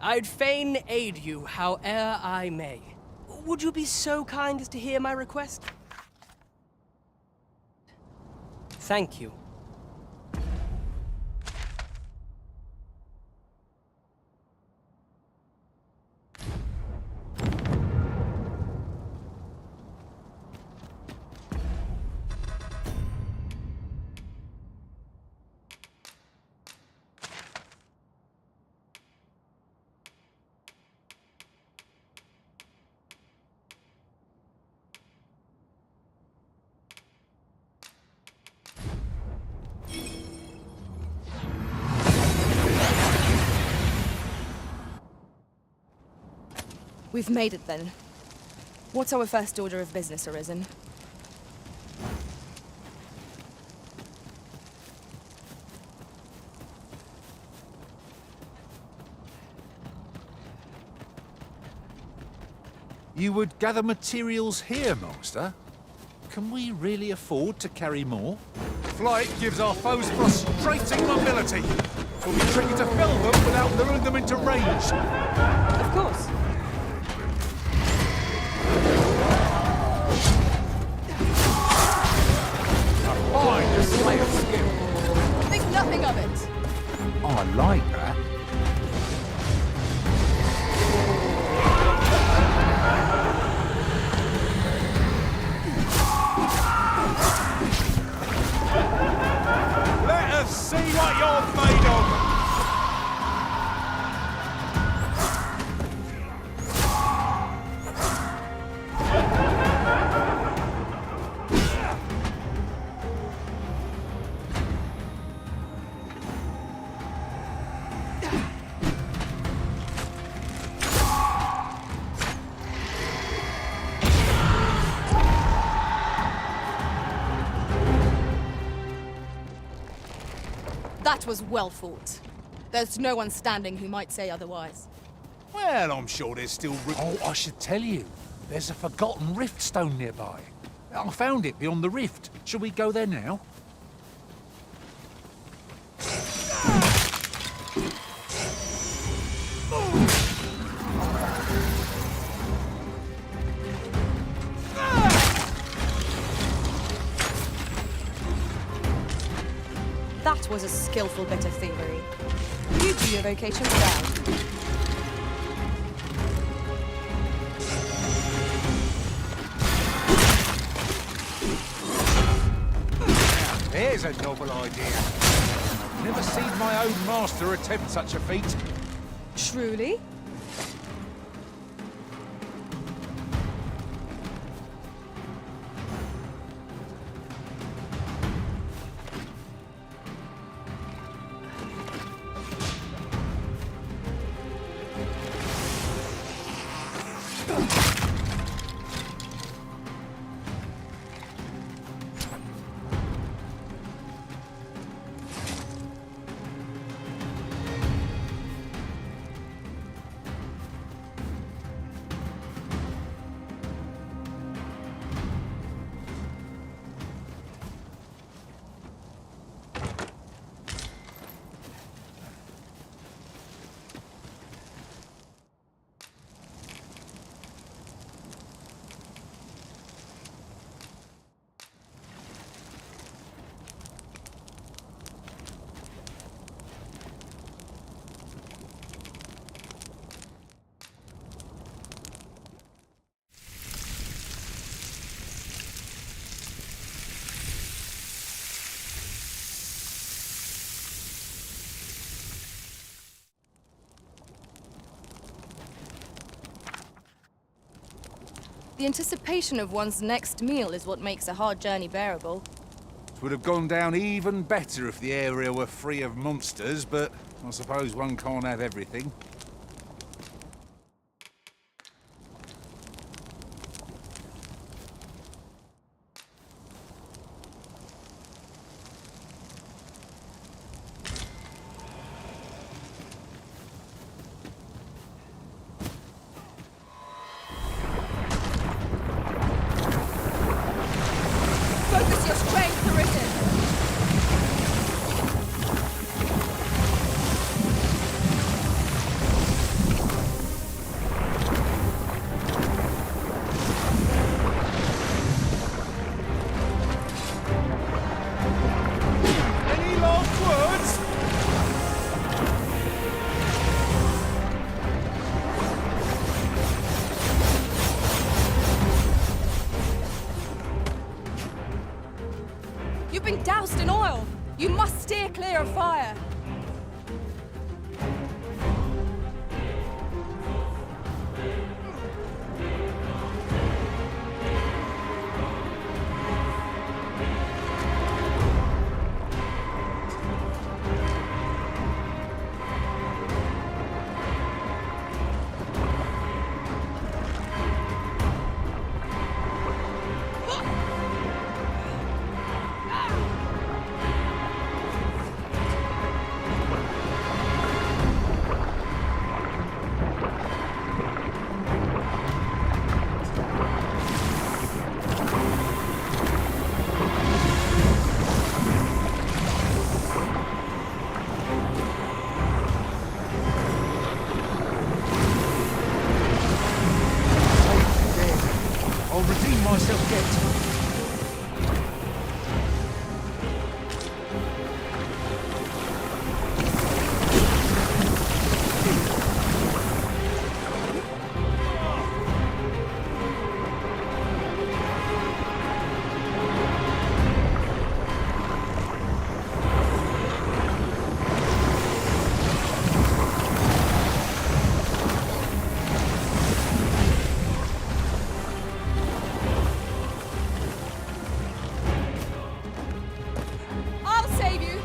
I'd fain aid you howe'er I may. Would you be so kind as to hear my request? Thank you. We've made it then. What's our first order of business, Arisen? You would gather materials here, Master? Can we really afford to carry more? Flight gives our foes frustrating mobility. It'll be tricky to fell them without luring them into range. Of course. Fine display of skill. Think nothing of it. I like that. Let us see what you're made of. That was well fought. There's no one standing who might say otherwise. Well, I'm sure there's still room. Oh, I should tell you. There's a forgotten rift stone nearby. I found it beyond the rift. Shall we go there now? That was a skillful bit of thievery. You do your vocation well. There's a novel idea. I've never seen my own master attempt such a feat. Truly? The anticipation of one's next meal is what makes a hard journey bearable. It would have gone down even better if the area were free of monsters, but I suppose one can't have everything. Focus your strength, Arisen! Everything doused in oil! You must steer clear of fire! I'll redeem myself yet. I'll save you!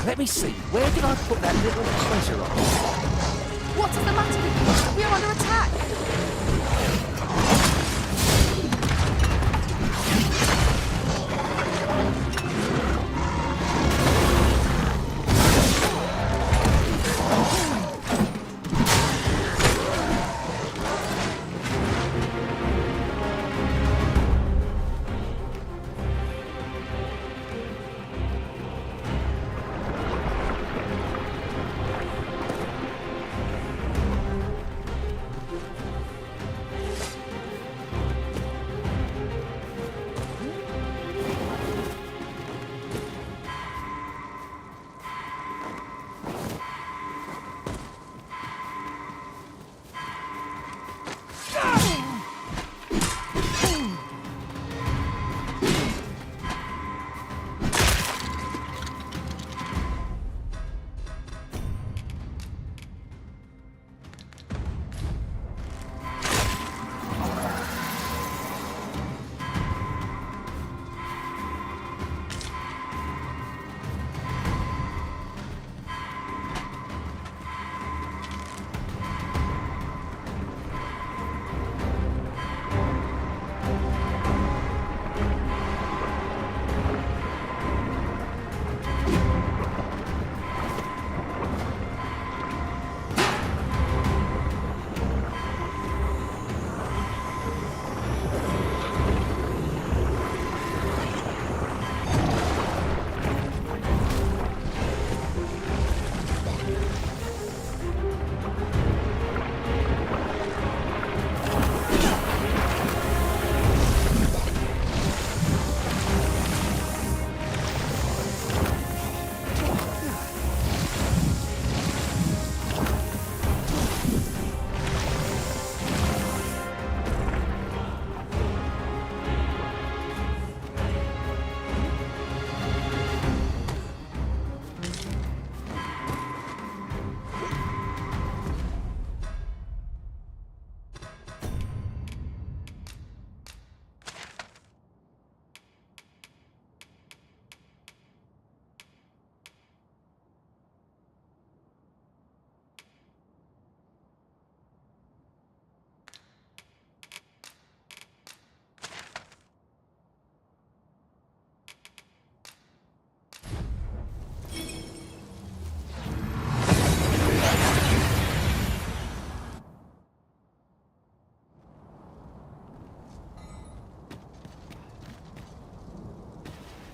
Let me see, where did I put that little treasure on? What is the matter with you? We are under attack!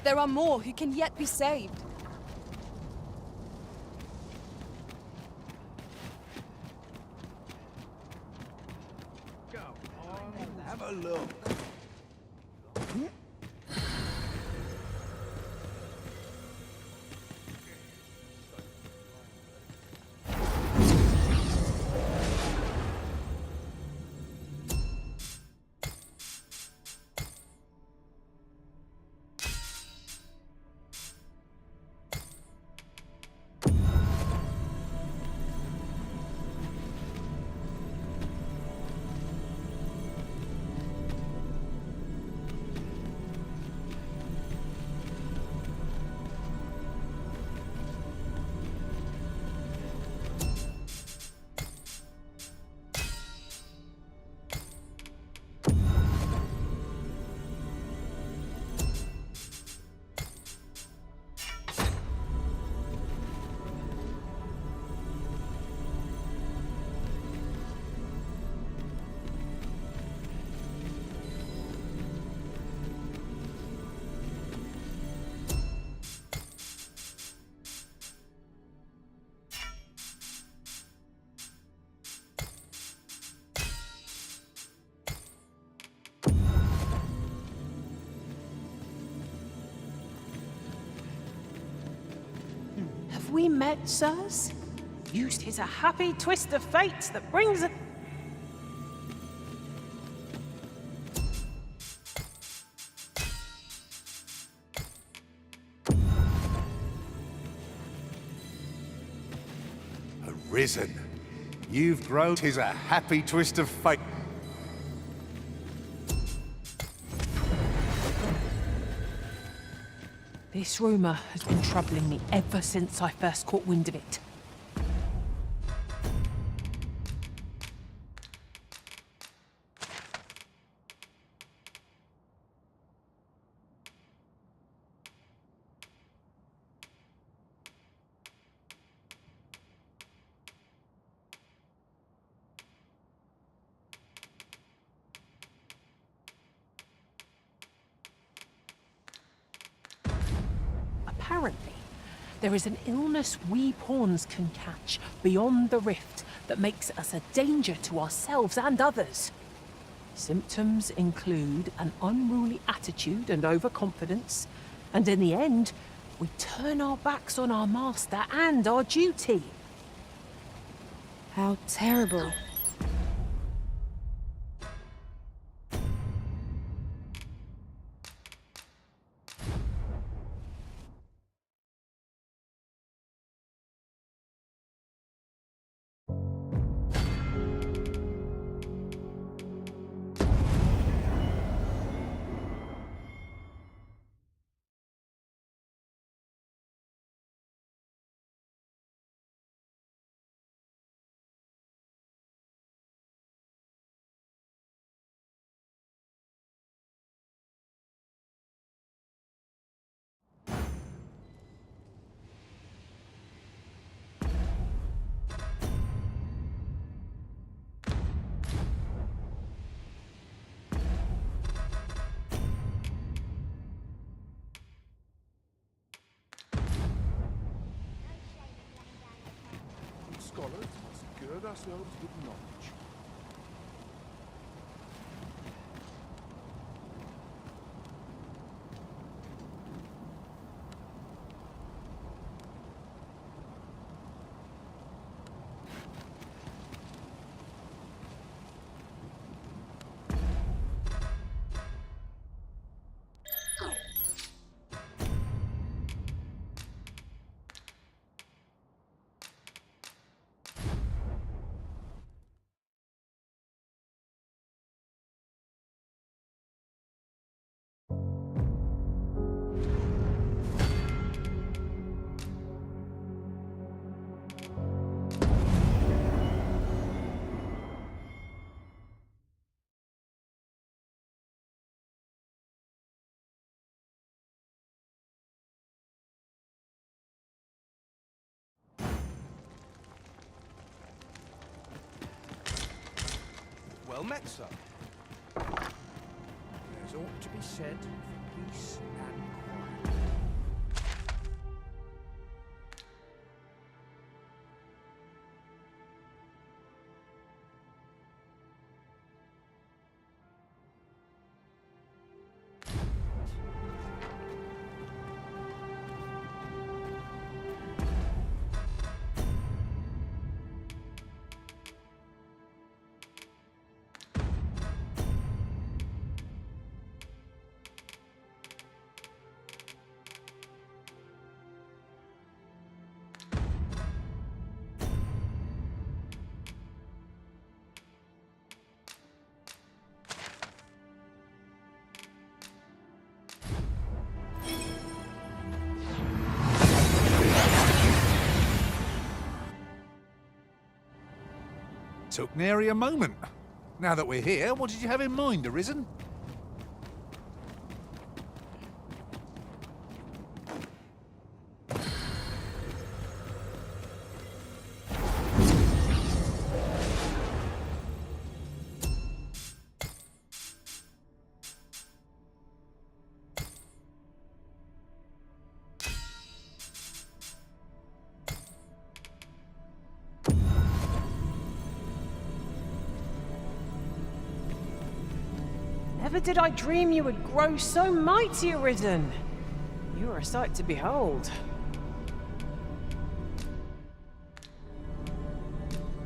there are more who can yet be saved. Have a look. Have we met, sirs? Used is a happy twist of fate that brings a... Arisen. You've grown. 'Tis a happy twist of fate. This rumour has been troubling me ever since I first caught wind of it. Apparently, there is an illness we pawns can catch beyond the rift that makes us a danger to ourselves and others. Symptoms include an unruly attitude and overconfidence, and in the end, we turn our backs on our master and our duty. How terrible. Scholars must gird ourselves with knowledge. Well met, sir. There's aught to be said for peace and quiet. took nary a moment. Now that we're here, what did you have in mind, Arisen? Never did I dream you would grow so mighty, Arisen. You are a sight to behold.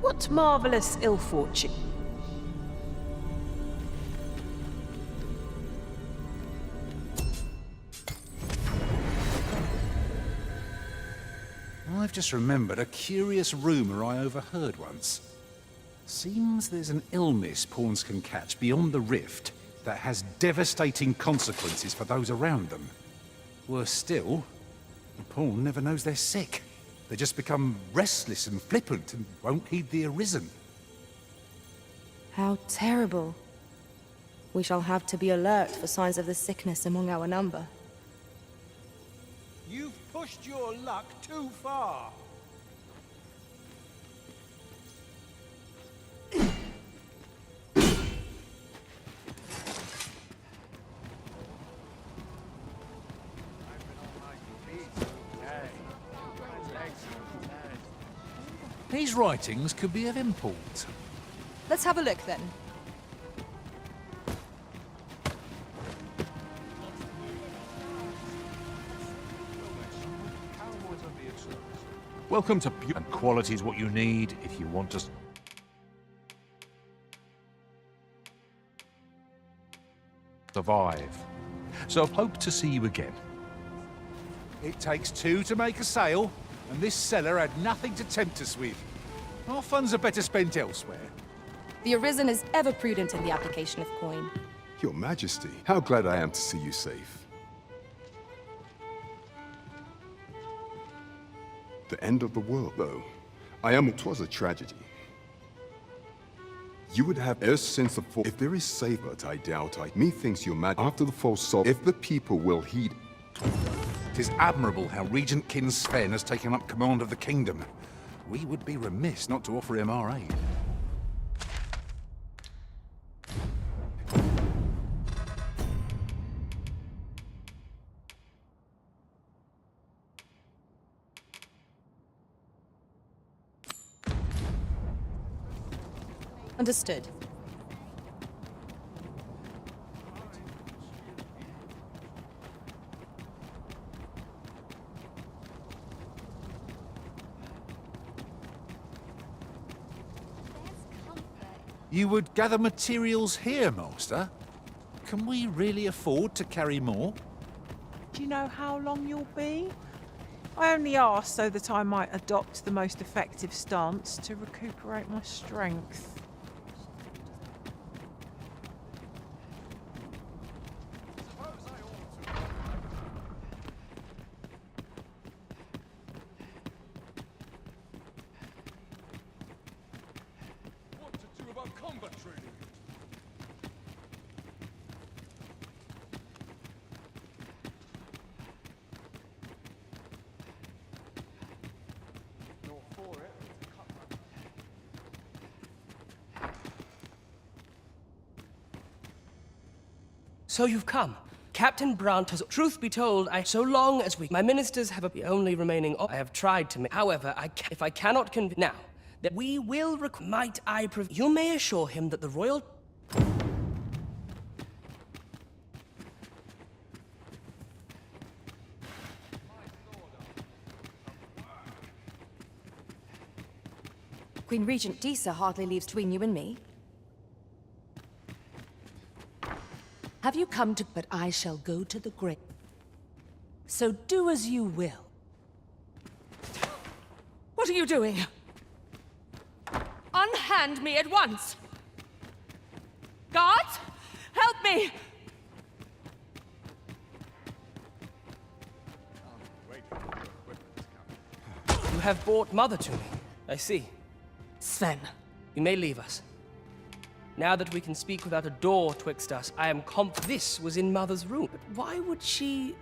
What marvellous ill fortune. I've just remembered a curious rumour I overheard once. Seems there's an illness pawns can catch beyond the rift that has devastating consequences for those around them. Worse still, the pawn never knows they're sick. They just become restless and flippant and won't heed the Arisen. How terrible. We shall have to be alert for signs of the sickness among our number. You've pushed your luck too far. These writings could be of import. Let's have a look then. Welcome to and quality is what you need if you want to survive. So I hope to see you again. It takes two to make a sale, and this seller had nothing to tempt us with. Our funds are better spent elsewhere. The Arisen is ever prudent in the application of coin. Your Majesty, how glad I am to see you safe. The end of the world, though. It was a tragedy. You would have ever since the fall. If there is savor, I doubt methinks your Majesty, after the fall saw, if the people will heed. 'Tis admirable how Regent Kin Sven has taken up command of the kingdom. We would be remiss not to offer him our aid. Understood. You would gather materials here, Master? Can we really afford to carry more? Do you know how long you'll be? I only asked so that I might adopt the most effective stance to recuperate my strength. So you've come. Captain Brandt has... Truth be told, so long as my ministers have the only remaining... I have tried to make... However, if I cannot convince... Now, that we will... Might I... You may assure him that the royal... Queen Regent Disa hardly leaves between you and me. Have you come to... But I shall go to the grave. So do as you will. What are you doing? Unhand me at once! Guards! Help me! You have brought Mother to me. I see. Sven, You may leave us. Now that we can speak without a door twixt us, I am this was in Mother's room. But why would she...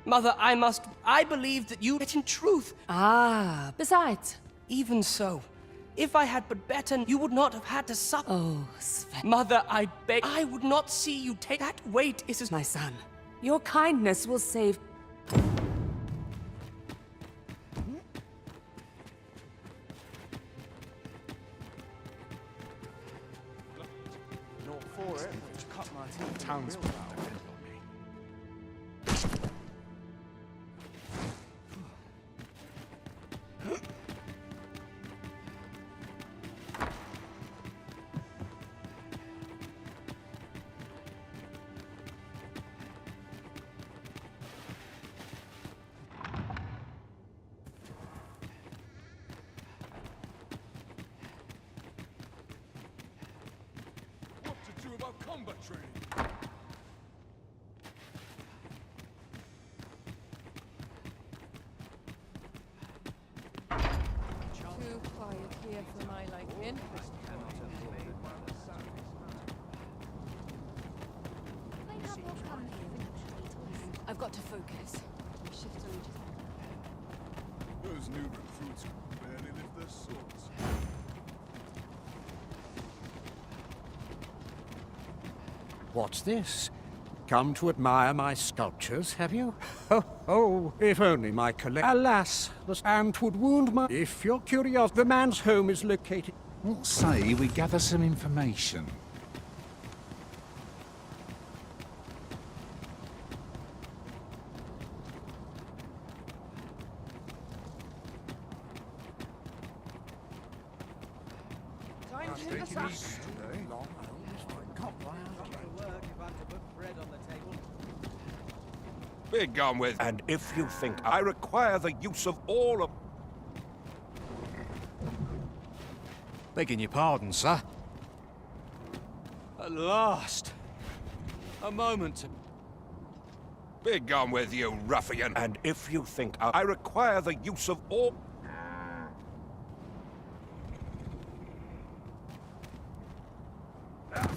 Mother, I believe that you... Yet in truth... Ah, besides... Even so, if I had but better, you would not have had to suffer. Oh, Sven. Mother, I beg, I would not see you take... That weight is... My son, your kindness will save... Not for it. Just cut my teeth. Townspeople depend on me. What to do about combat training? Too quiet here for my liking. I've got to focus. Those new recruits barely lift their swords. What's this? Come to admire my sculptures, have you? Oh, if only my collection... Alas, the ant would wound my... If you're curious, the man's home is located... What say we gather some information? Be gone with. And if you think I require the use of all of... Begging your pardon, sir. At last. A moment to... Be gone with you, ruffian. And if you think I require the use of all...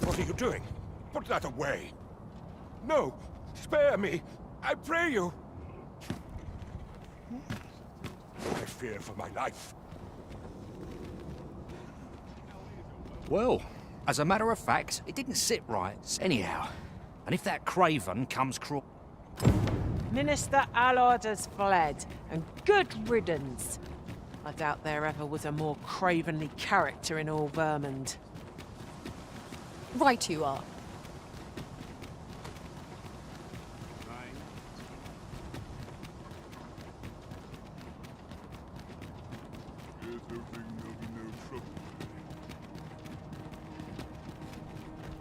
What are you doing? Put that away. No! Spare me! I pray you! I fear for my life. Well, as a matter of fact, it didn't sit right. Anyhow, and if that craven comes Minister Allard has fled, and good riddance. I doubt there ever was a more cravenly character in all Vermund. Right you are.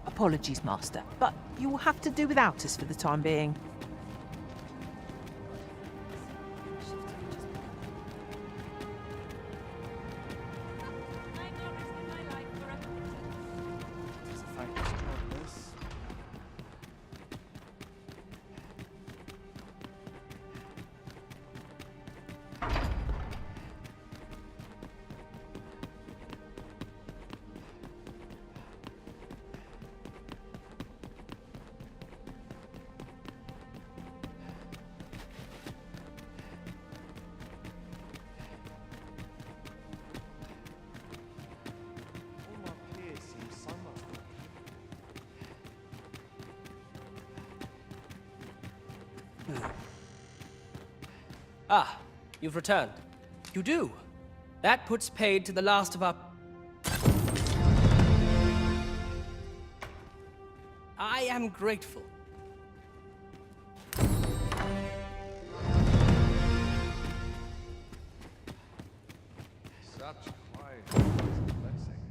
Apologies, Master, but you will have to do without us for the time being. Ah, you've returned. You do. That puts paid to the last of our... I am grateful. Such quiet. Blessing.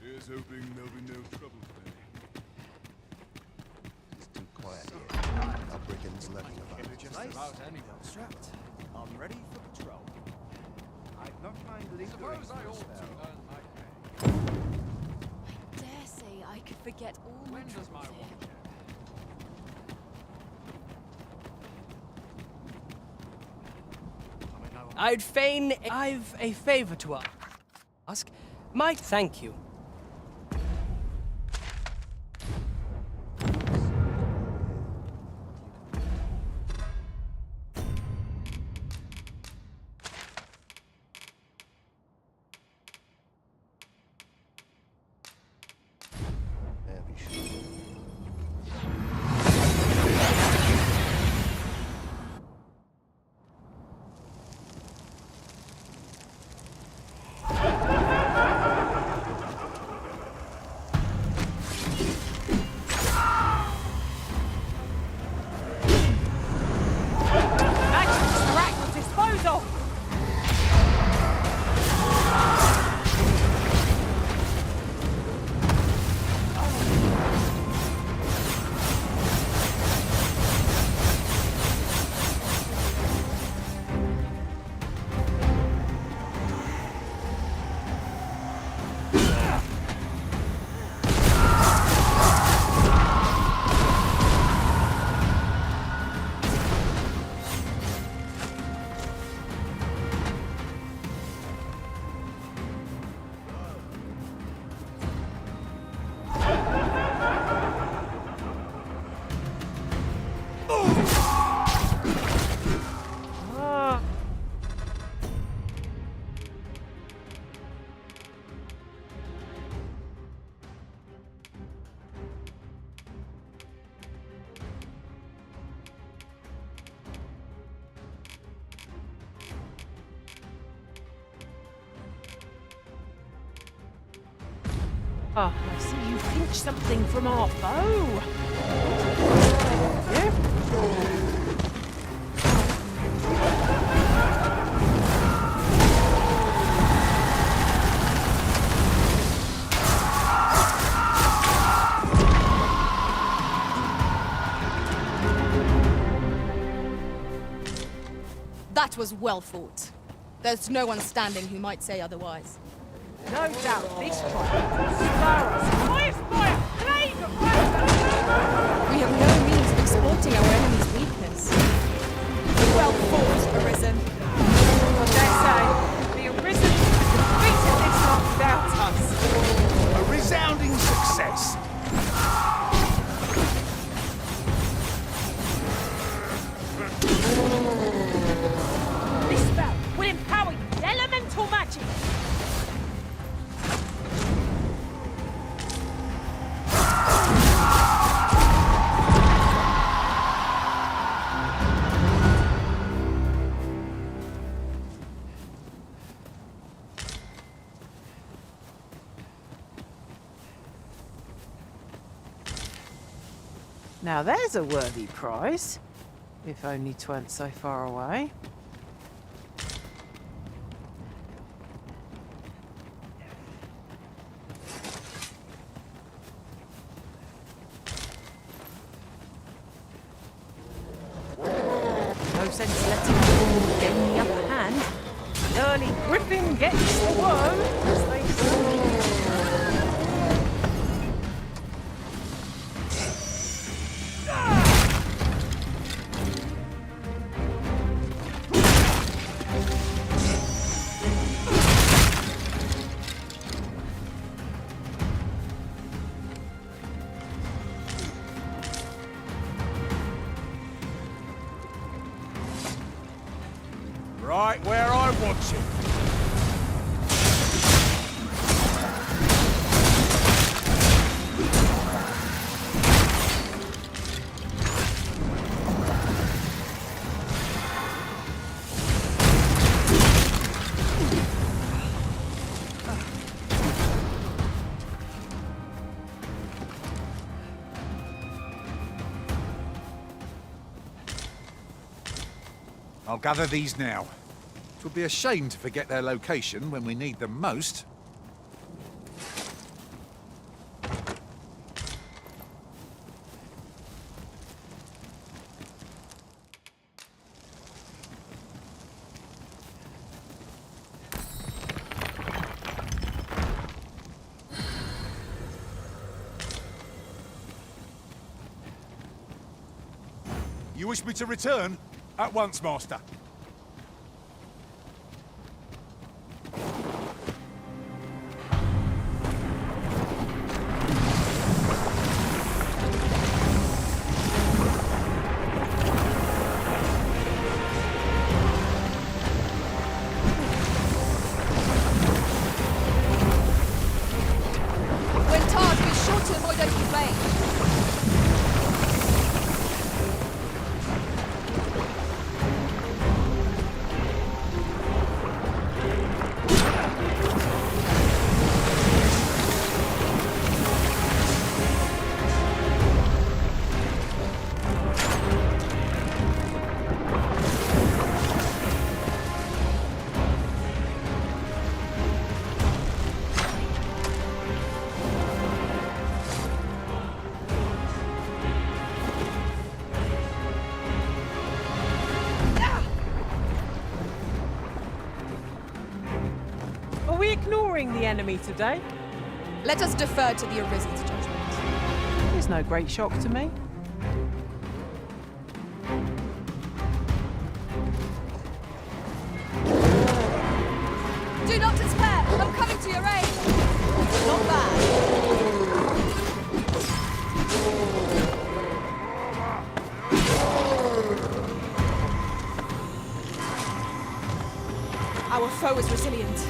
Here's hoping there'll be no trouble today. It's too quiet here. Our brigands lurking about. Just about anyone strapped. I'm ready for patrol. I Not mind lingering. Suppose I ought to earn my I pay. dare say I could forget all my troubles here. I've a favor to ask. Might thank you. Ah, I see you pinched something from our bow. Yeah? That was well fought. There's no one standing who might say otherwise. No doubt this trial will stir us. Fire, fire, plague of fire! We have no means of exploiting our enemy's weakness. Well fought, Arisen. I dare say, the Arisen defeated this lot without us. A resounding success. This spell will empower you with elemental magic. Now there's a worthy prize, if only 'tweren't so far away. No sense letting the gain the upper hand. The early griffin gets the worm, as they say. Right where I want you. I'll gather these now. It would be a shame to forget their location when we need them most. You wish me to return? At once, Master. When tarred, be sure to avoid open flame. Are we ignoring the enemy today? Let us defer to the Arisen's judgment. It's no great shock to me. Do not despair! I'm coming to your aid! Not bad. Our foe is resilient.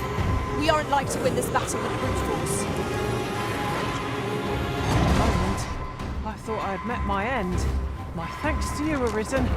We aren't like to win this battle with brute force. Moment. I thought I had met my end. My thanks to you, Arisen.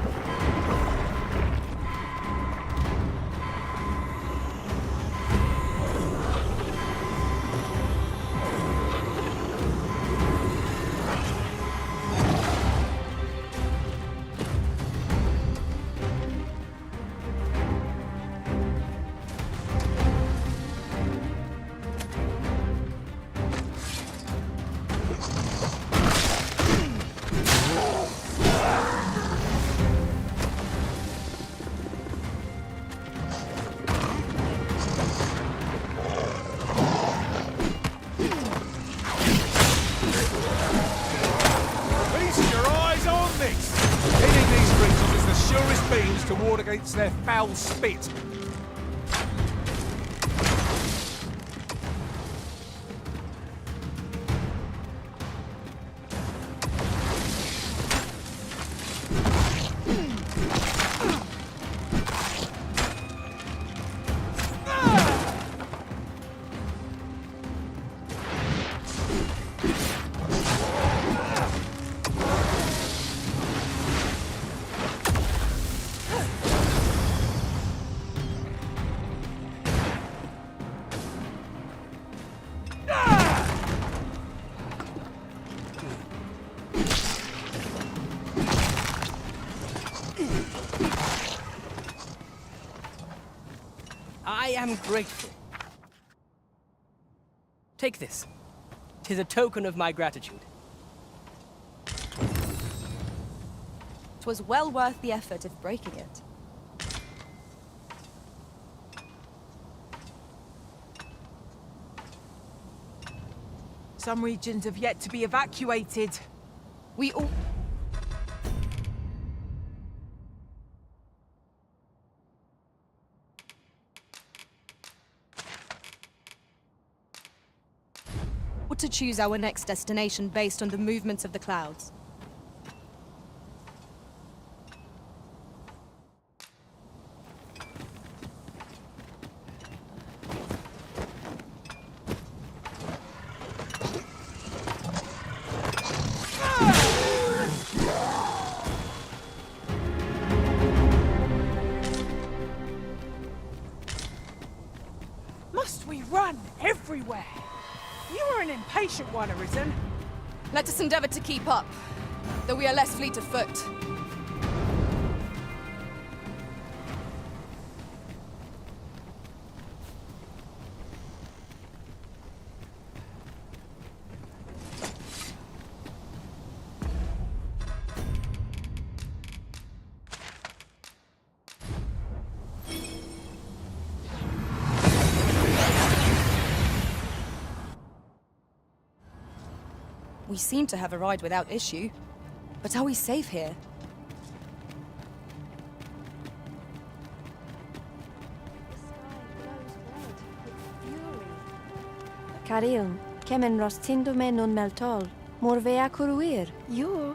To ward against their foul spit. I am grateful. Take this. 'Tis a token of my gratitude. 'Twas well worth the effort of breaking it. Some regions have yet to be evacuated. We all... to choose our next destination based on the movements of the clouds. Must we run everywhere? You are an impatient one, Arisen. Let us endeavor to keep up, though we are less fleet of foot. We seem to have arrived without issue. But are we safe here? Carilm, kemen rostindo nun meltol. Morvea kuruir. You're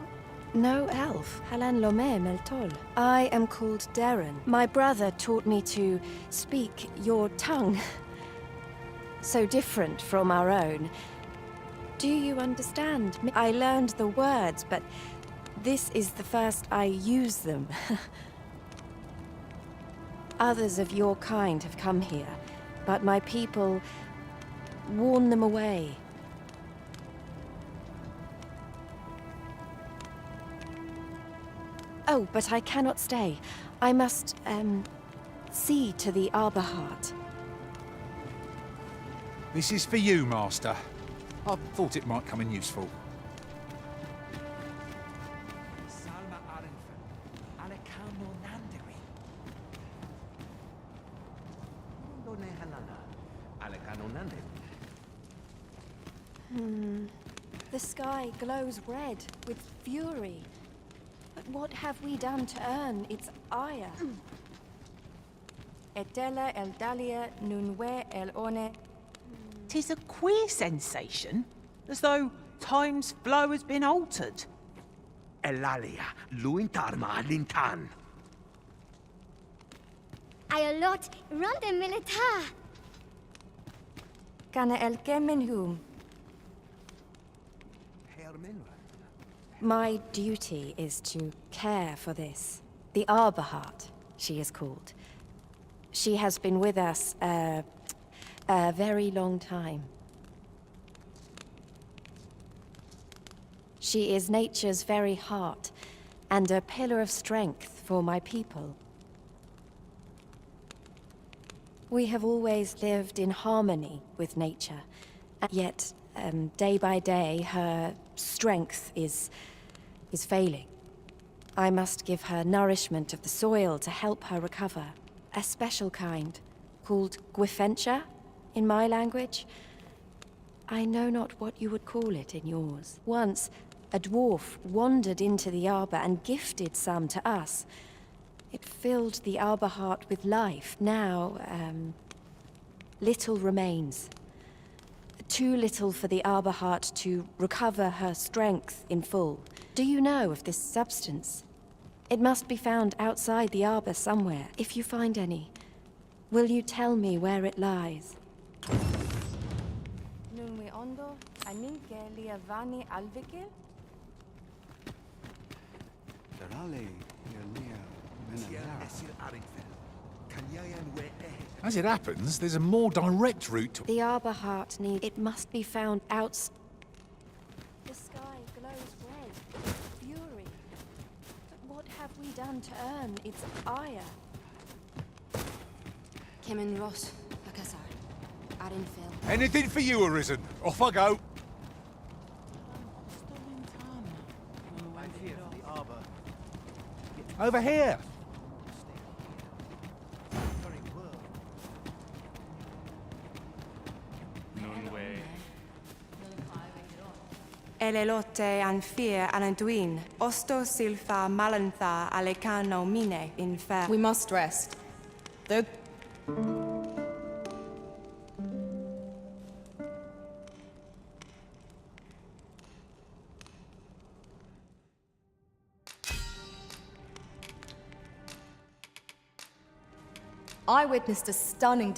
no elf. Halan lome meltol. I am called Darren. My brother taught me to speak your tongue. So different from our own. Do you understand? I learned the words, but this is the first I use them. Others of your kind have come here, but my people warn them away. Oh, but I cannot stay. I must, see to the Arbor Heart. This is for you, Master. I thought it might come in useful. The sky glows red with fury. But what have we done to earn its ire? Etela el dalia nunwe el one. 'Tis a queer sensation, as though time's flow has been altered. Elalia, luintarma lintan. Ayolot, ronde militar. Kana el kemenhum. My duty is to care for this. The Arbor Heart, she is called. She has been with us a very long time. She is nature's very heart, and a pillar of strength for my people. We have always lived in harmony with nature, yet day by day her strength is failing. I must give her nourishment of the soil to help her recover. A special kind, called Gwifentia in my language. I know not what you would call it in yours. Once, a dwarf wandered into the arbor and gifted some to us. It filled the Arbor Heart with life. Now, little remains. Too little for the Arbor Heart to recover her strength in full. Do you know of this substance? It must be found outside the arbor somewhere. If you find any, will you tell me where it lies? Nunwe ondo, aninke liavani alvikil? As it happens, there's a more direct route to... The Arbor Heart need... It must be found outside... The sky glows red with fury. But what have we done to earn its ire? Kemen Ross, Bakasar, Arinfil. Anything for you, Arisen. Off I go. Over here. Elelote anfir alanduin, osto silfa malantha alecano mine infer. We must rest. Though... I witnessed a stunning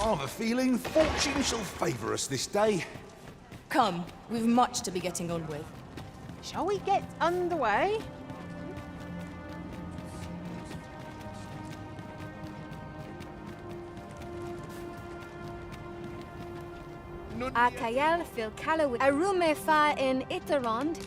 I'm a feeling fortune shall favour us this day. Come, we've much to be getting on with. Shall we get underway? Akayel fil Callaway. Arume fa in Itarond.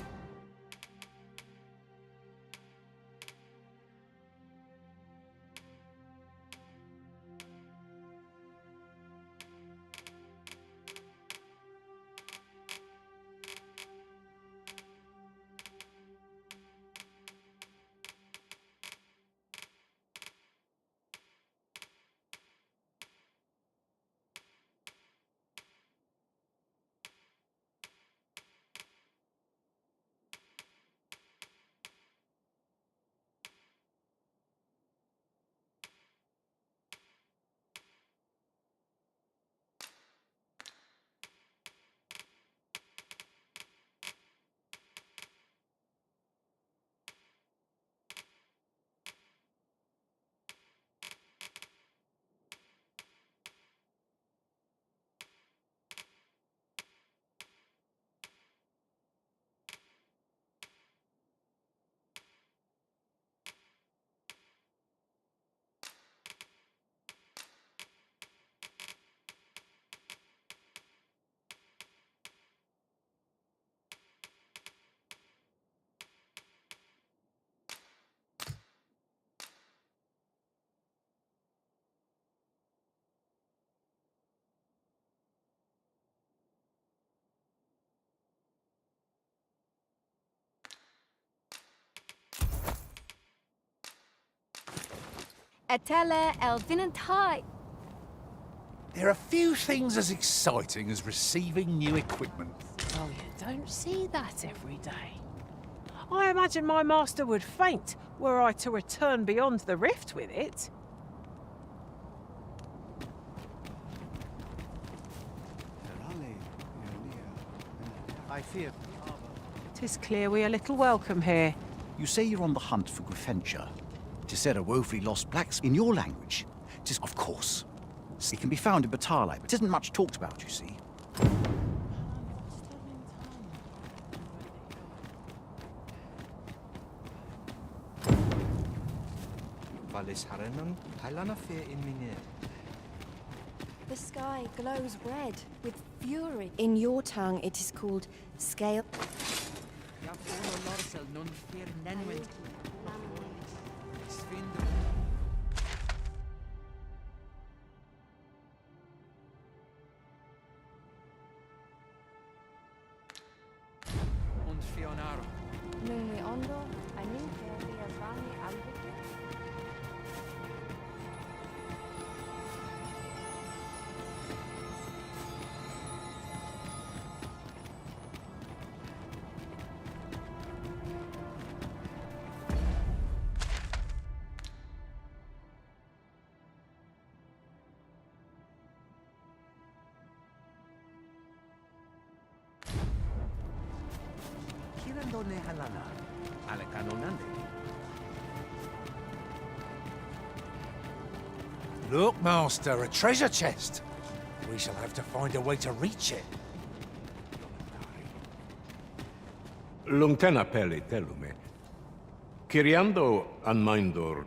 Etele Elvinantai. There are few things as exciting as receiving new equipment. Oh, you don't see that every day. I imagine my master would faint were I to return beyond the rift with it. I fear. 'Tis clear we are little welcome here. You say you're on the hunt for Griffenture. 'Tis said a woefully lost blacksmith in your language. 'Tis, of course. It can be found in Batalai, but it isn't much talked about, you see. The sky glows red with fury. In your tongue, it is called scale. Nungi ondo, aninke liazani albike. Look, Master, a treasure chest. We shall have to find a way to reach it. Lungtena peli telume. Kiriando anmaindor.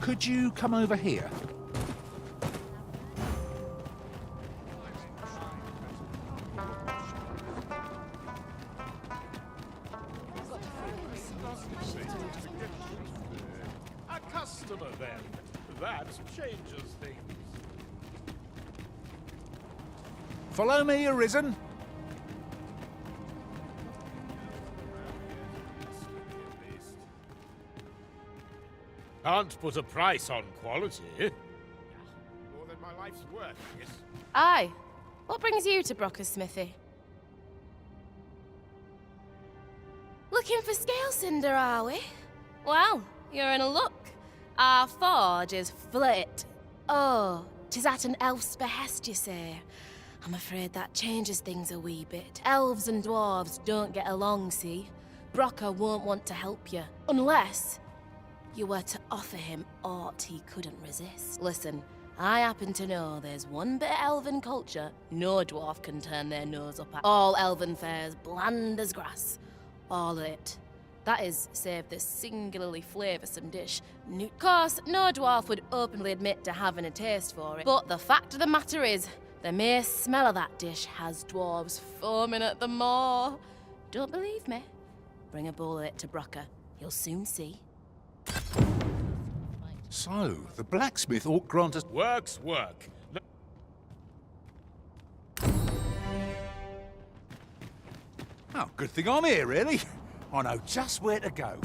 Could you come over here? A customer, then. That changes things. Follow me, Arisen. Can't put a price on quality. More than my life's worth, I guess. Aye. What brings you to Brocker's smithy? Looking for scale cinder, are we? Well, you're in a look. Our forge is flit. Oh, 'tis at an elf's behest, you say. I'm afraid that changes things a wee bit. Elves and dwarves don't get along, see? Brocker won't want to help you, unless you were to offer him aught he couldn't resist. Listen, I happen to know there's one bit of elven culture no dwarf can turn their nose up at. All elven fare's bland as grass. All of it. That is, save this singularly flavoursome dish. Of course, no dwarf would openly admit to having a taste for it, but the fact of the matter is, the mere smell of that dish has dwarves foaming at the maw. Don't believe me? Bring a bowl of it to Brocker. You'll soon see. So, the blacksmith ought grant us... Work's work. Oh, good thing I'm here, really. I know just where to go.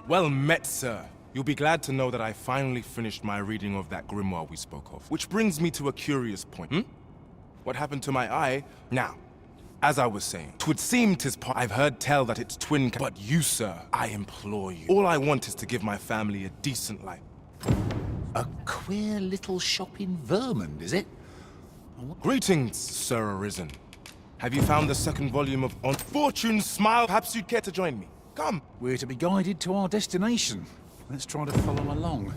Well met, sir. You'll be glad to know that I finally finished my reading of that grimoire we spoke of. Which brings me to a curious point. What happened to my eye? Now, as I was saying, 'twould seem 'tis part. I've heard tell that it's twin. But you, sir, I implore you. All I want is to give my family a decent life. A queer little shop in Vermont, is it? Greetings, Sir Arisen. Have you found the second volume of On Fortune's Smile? Perhaps you'd care to join me. Come. We're to be guided to our destination. Let's try to follow along.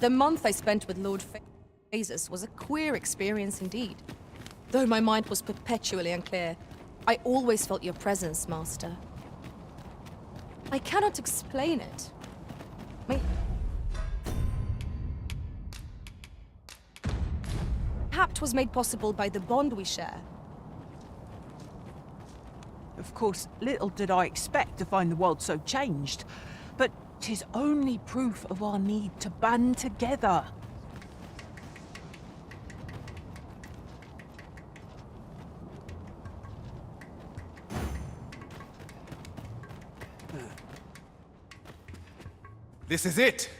The month I spent with Lord Phases was a queer experience indeed. Though my mind was perpetually unclear, I always felt your presence, Master. I cannot explain it. Perhaps it was made possible by the bond we share. Of course, little did I expect to find the world so changed, but 'tis only proof of our need to band together. This is it!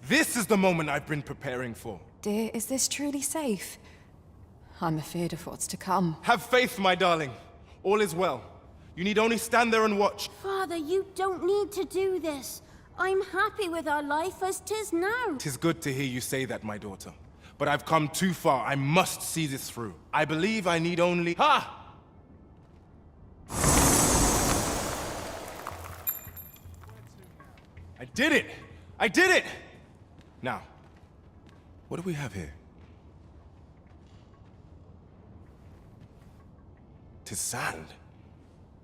This is the moment I've been preparing for. Dear, is this truly safe? I'm afraid of what's to come. Have faith, my darling. All is well. You need only stand there and watch. Father, you don't need to do this. I'm happy with our life as 'tis now. 'Tis good to hear you say that, my daughter. But I've come too far. I must see this through. I believe I need only... Ha! I did it! I did it! Now, what do we have here? 'Tis sand.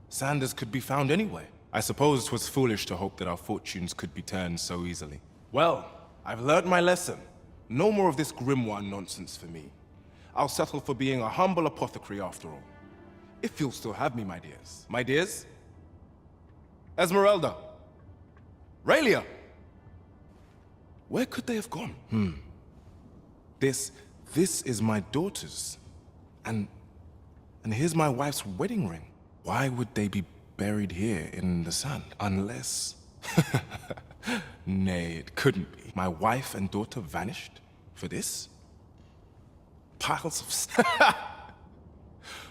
Sand as could be found anywhere. I suppose 'twas foolish to hope that our fortunes could be turned so easily. Well, I've learnt my lesson. No more of this grimoire nonsense for me. I'll settle for being a humble apothecary after all. If you'll still have me, my dears. My dears? Esmeralda. Raylia. Where could they have gone? This is my daughter's. And here's my wife's wedding ring. Why would they be buried here in the sand? Unless... Nay, it couldn't be. My wife and daughter vanished for this? Piles of...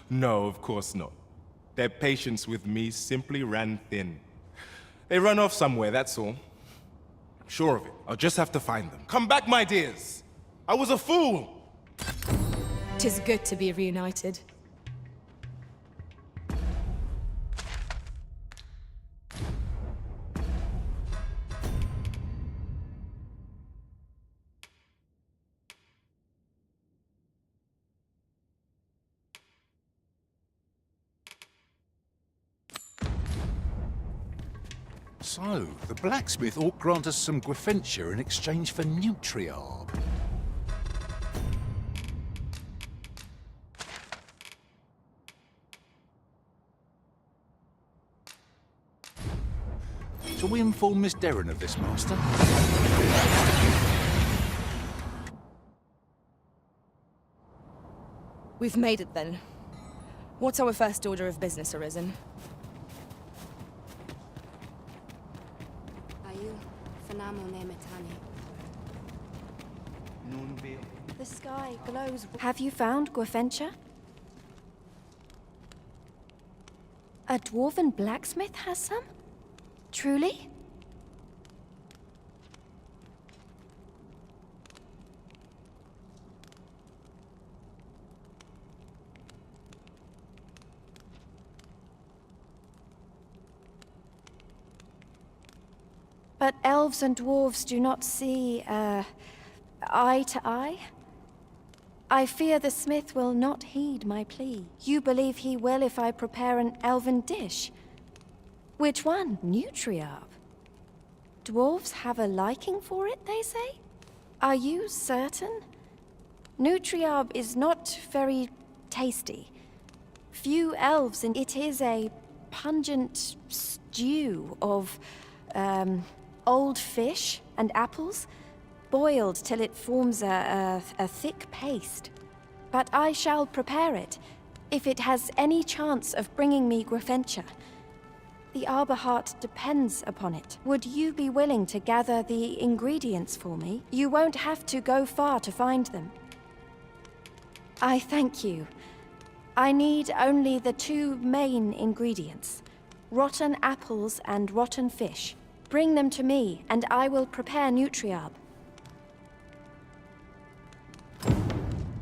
No, of course not. Their patience with me simply ran thin. They run off somewhere, that's all. I'm sure of it. I'll just have to find them. Come back, my dears! I was a fool! 'Tis good to be reunited. So, the blacksmith ought grant us some Gwefentia in exchange for Nutriarb. Shall we inform Miss Derrin of this, Master? We've made it then. What's our first order of business, Arisen? The sky glows. Have you found Gwefentia? A dwarven blacksmith has some? Truly? But elves and dwarves do not see, eye to eye? I fear the smith will not heed my plea. You believe he will if I prepare an elven dish? Which one? Nutriarb? Dwarves have a liking for it, they say? Are you certain? Nutriarb is not very tasty. Few elves, and it is a pungent stew of, Old fish and apples, boiled till it forms a thick paste. But I shall prepare it, if it has any chance of bringing me Grafentia. The Arbor Heart depends upon it. Would you be willing to gather the ingredients for me? You won't have to go far to find them. I thank you. I need only the 2 main ingredients, rotten apples and rotten fish. Bring them to me, and I will prepare Nutriarb.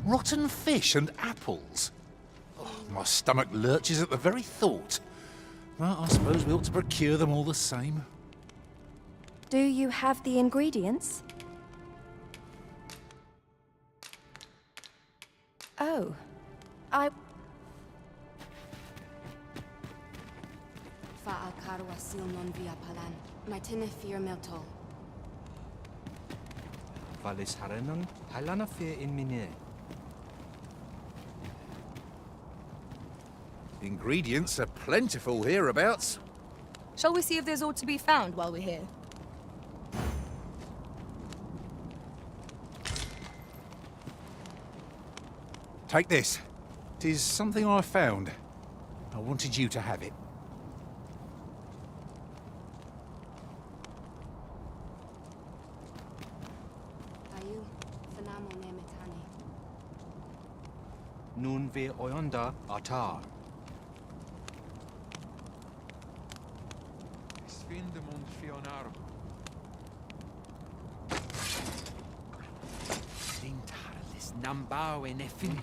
Rotten fish and apples? Oh, my stomach lurches at the very thought. Well, I suppose we ought to procure them all the same. Do you have the ingredients? Oh, Valis Harenon, Halana Fear in Mine. Ingredients are plentiful hereabouts. Shall we see if there's aught to be found while we're here? Take this. 'Tis something I found. I wanted you to have it. Nun ve oyonda atar. Svindemund fionar. Dintarlis nambao en effin.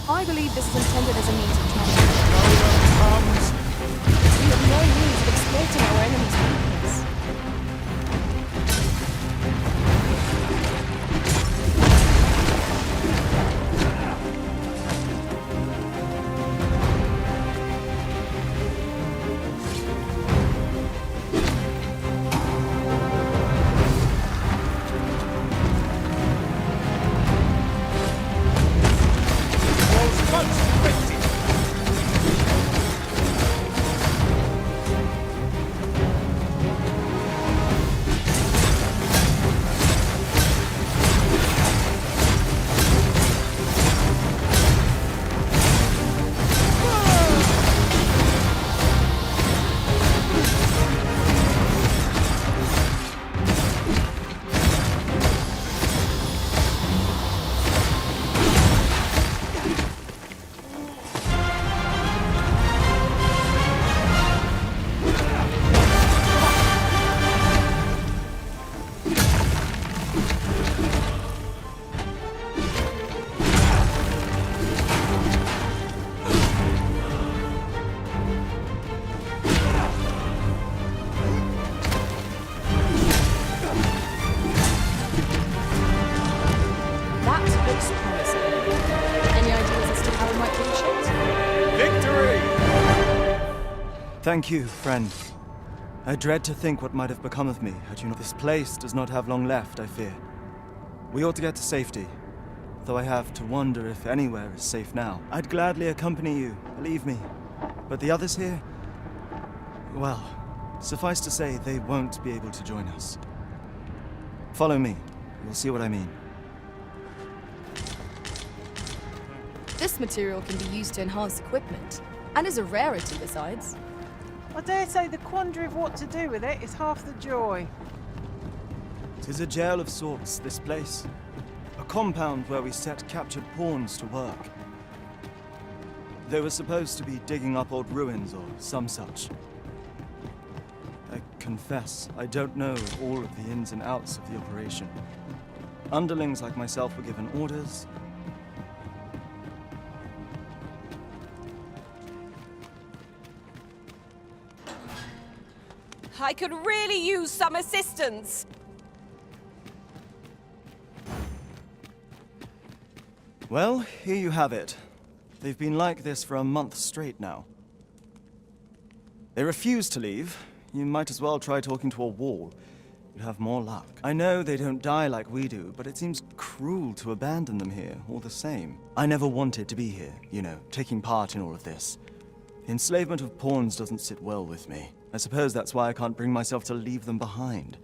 I believe this is intended as a means of transport. We have no means of exploiting our enemy's weakness. Thank you, friend. I dread to think what might have become of me had you not. This place does not have long left, I fear. We ought to get to safety, though I have to wonder if anywhere is safe now. I'd gladly accompany you, believe me. But the others here, well, suffice to say, they won't be able to join us. Follow me. You'll see what I mean. This material can be used to enhance equipment, and is a rarity besides. I dare say the quandary of what to do with it is half the joy. 'Tis a jail of sorts, this place. A compound where we set captured pawns to work. They were supposed to be digging up old ruins or some such. I can confess I don't know all of the ins and outs of the operation. Underlings like myself were given orders. I could really use some assistance! Well, here you have it. They've been like this for a month straight now. They refuse to leave. You might as well try talking to a wall. You'd have more luck. I know they don't die like we do, but it seems cruel to abandon them here, all the same. I never wanted to be here, you know, taking part in all of this. The enslavement of pawns doesn't sit well with me. I suppose that's why I can't bring myself to leave them behind.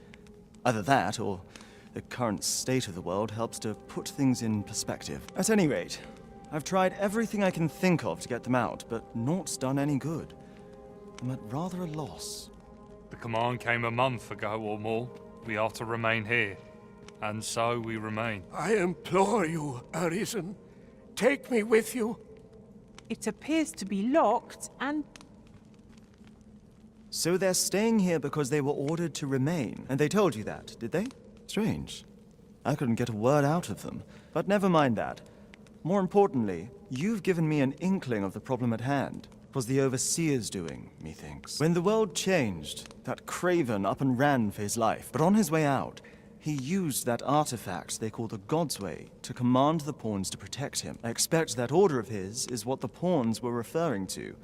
Either that, or the current state of the world helps to put things in perspective. At any rate, I've tried everything I can think of to get them out, but naught's done any good. I'm at rather a loss. The command came a month ago or more. We are to remain here. And so we remain. I implore you, Arisen. Take me with you. It appears to be locked and... So they're staying here because they were ordered to remain, and they told you that, did they? Strange. I couldn't get a word out of them. But never mind that. More importantly, you've given me an inkling of the problem at hand. It was the Overseer's doing, methinks. When the world changed, that craven up and ran for his life. But on his way out, he used that artifact they call the God's Way to command the pawns to protect him. I expect that order of his is what the pawns were referring to.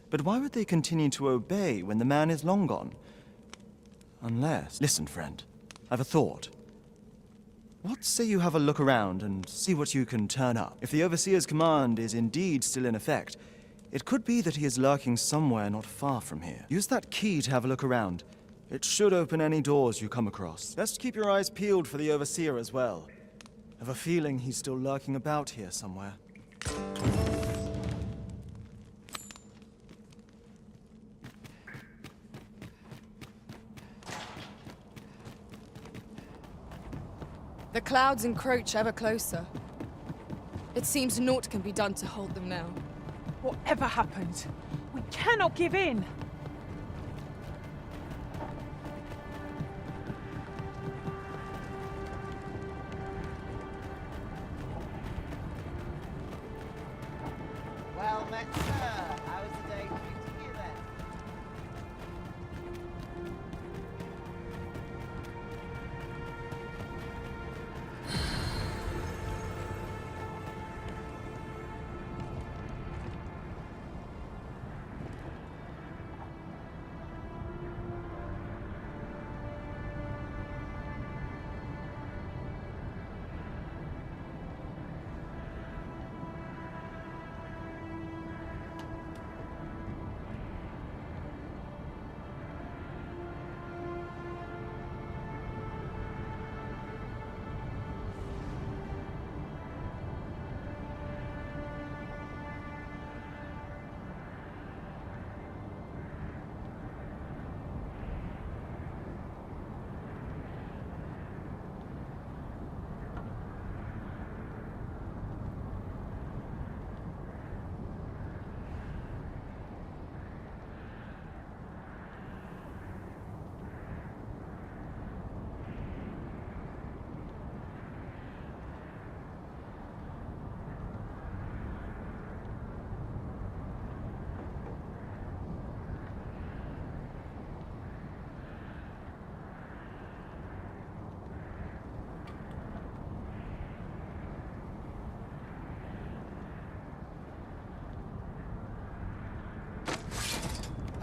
But why would they continue to obey when the man is long gone? Unless... Listen, friend. I've a thought. What say you have a look around and see what you can turn up? If the Overseer's command is indeed still in effect, it could be that he is lurking somewhere not far from here. Use that key to have a look around. It should open any doors you come across. Best keep your eyes peeled for the Overseer as well. I have a feeling he's still lurking about here somewhere. The clouds encroach ever closer. It seems naught can be done to hold them now. Whatever happens, we cannot give in! Well met, sir. How is the day treating you then?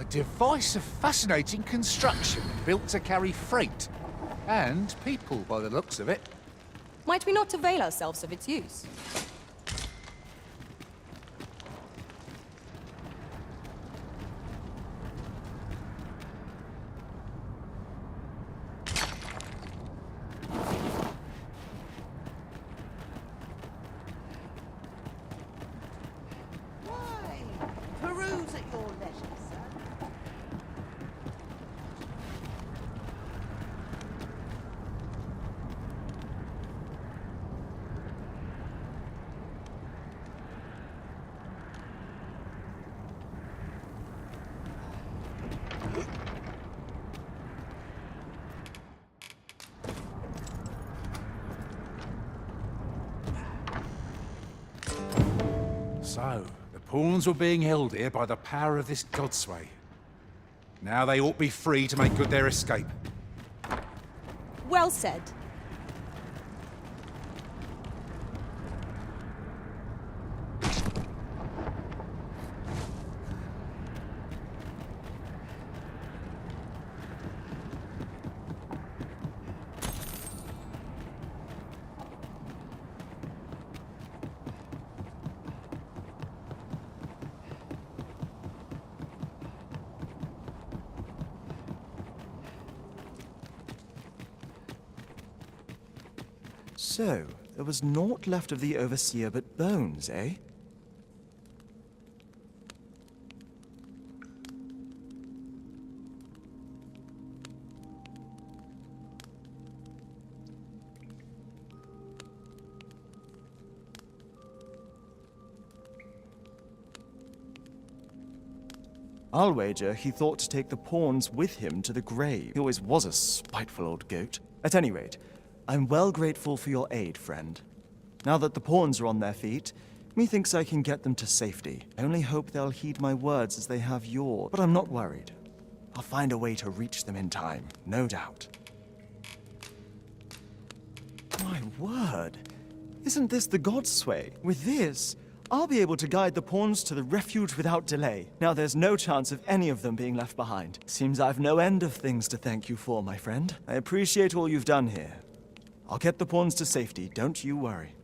Device of fascinating construction, built to carry freight. And people, by the looks of it. Might we not avail ourselves of its use? Why? Peruse at your leisure, sir. So, the pawns were being held here by the power of this godsway. Now they ought to be free to make good their escape. Well said. So, there was naught left of the Overseer but bones, eh? I'll wager he thought to take the pawns with him to the grave. He always was a spiteful old goat. At any rate, I'm well grateful for your aid, friend. Now that the pawns are on their feet, methinks I can get them to safety. I only hope they'll heed my words as they have yours. But I'm not worried. I'll find a way to reach them in time, no doubt. My word! Isn't this the Godsway? With this, I'll be able to guide the pawns to the refuge without delay. Now there's no chance of any of them being left behind. Seems I've no end of things to thank you for, my friend. I appreciate all you've done here. I'll get the pawns to safety, don't you worry.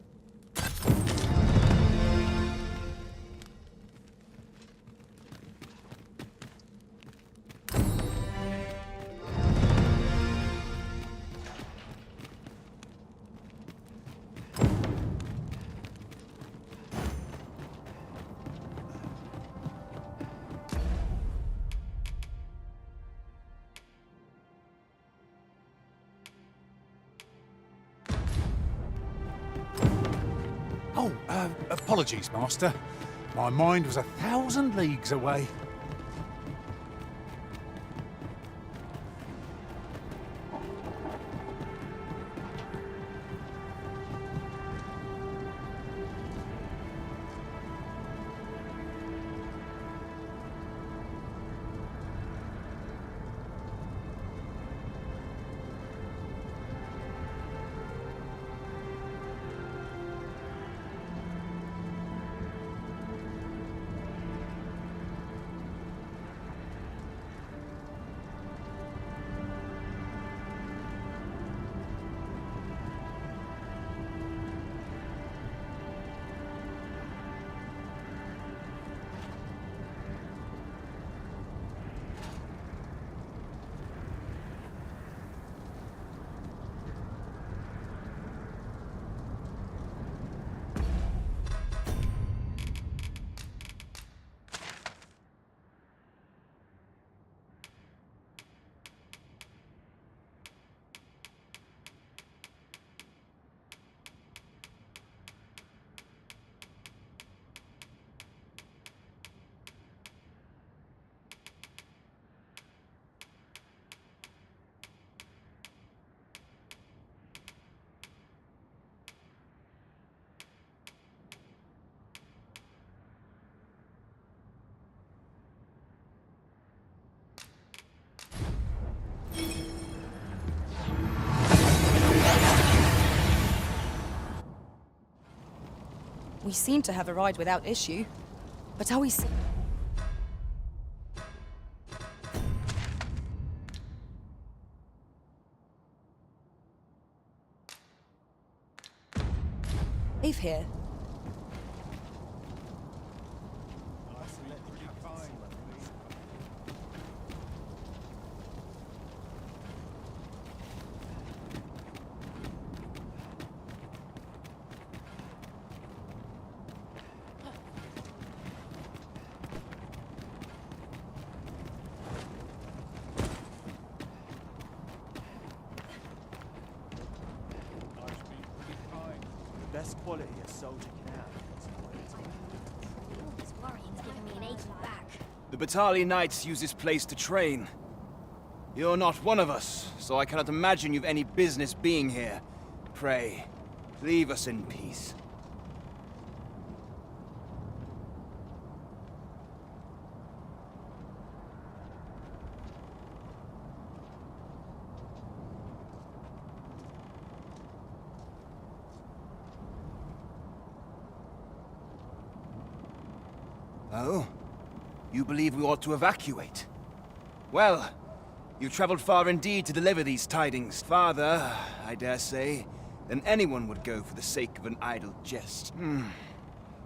Apologies, Master. My mind was 1,000 leagues away. We seem to have arrived without issue. But are we safe here? Best quality a soldier can have. This worrying's giving me an achy back. The battalion knights use this place to train. You're not one of us, so I cannot imagine you've any business being here. Pray, leave us in peace. Oh? You believe we ought to evacuate? Well, you've traveled far indeed to deliver these tidings. Farther, I dare say, than anyone would go for the sake of an idle jest.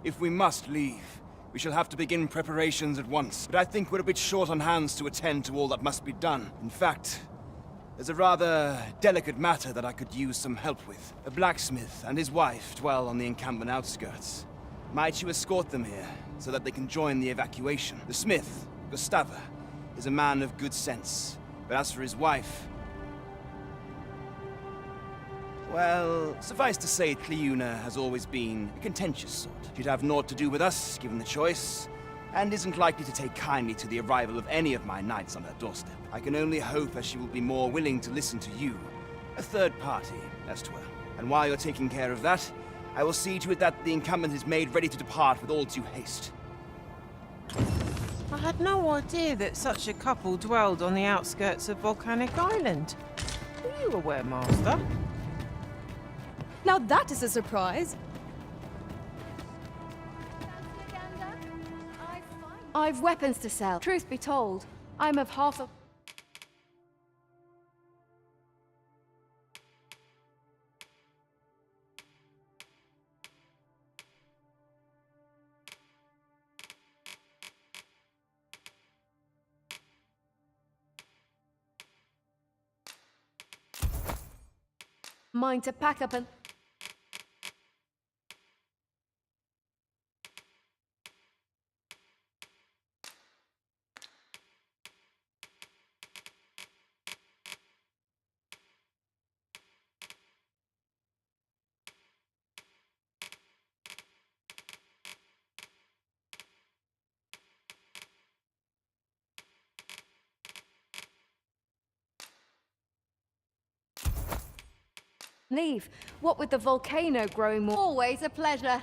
If we must leave, we shall have to begin preparations at once. But I think we're a bit short on hands to attend to all that must be done. In fact, there's a rather delicate matter that I could use some help with. A blacksmith and his wife dwell on the encampment outskirts. Might you escort them here, so that they can join the evacuation? The smith, Gustava, is a man of good sense. But as for his wife... well, suffice to say, Cleuna has always been a contentious sort. She'd have naught to do with us, given the choice, and isn't likely to take kindly to the arrival of any of my knights on her doorstep. I can only hope that she will be more willing to listen to you, a third party, as to her. And while you're taking care of that, I will see to it that the encampment is made ready to depart with all due haste. I had no idea that such a couple dwelled on the outskirts of Volcanic Island. Were you aware, Master? Now that is a surprise. I've weapons to sell. Truth be told, I'm of half a... mind to pack up and... leave. What with the volcano growing more... Always a pleasure.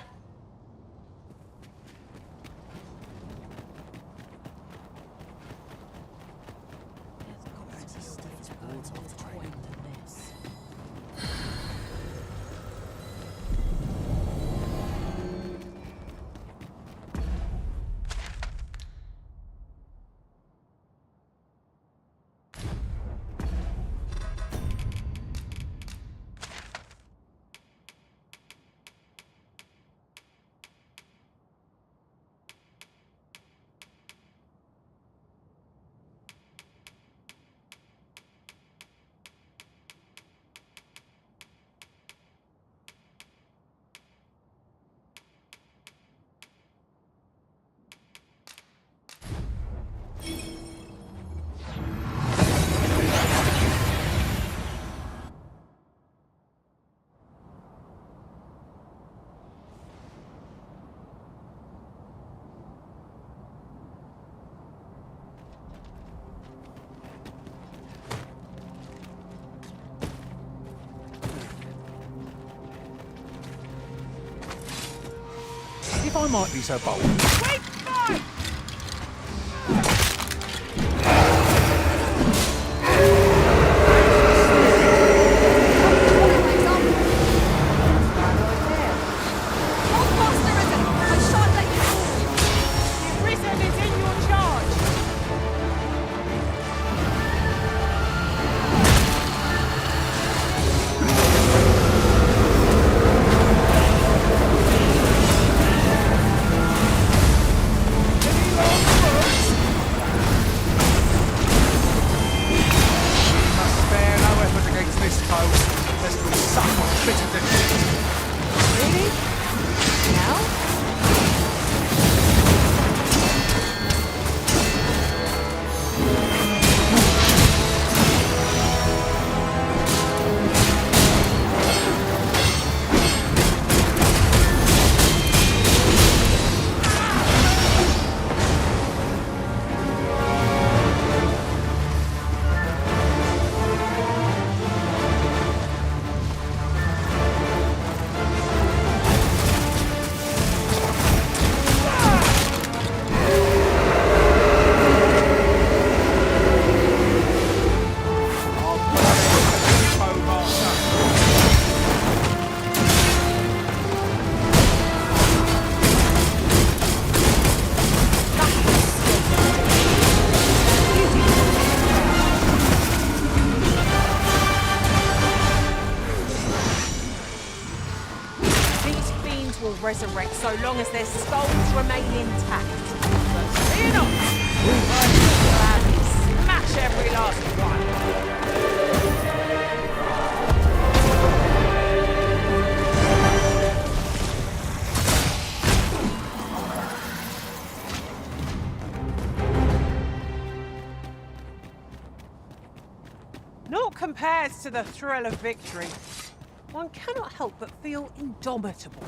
If I might be so bold. Wait, fire! commands will resurrect so long as their skulls remain intact. But fear not! I will gladly smash every last one. Naught compares to the thrill of victory. One cannot help but feel indomitable.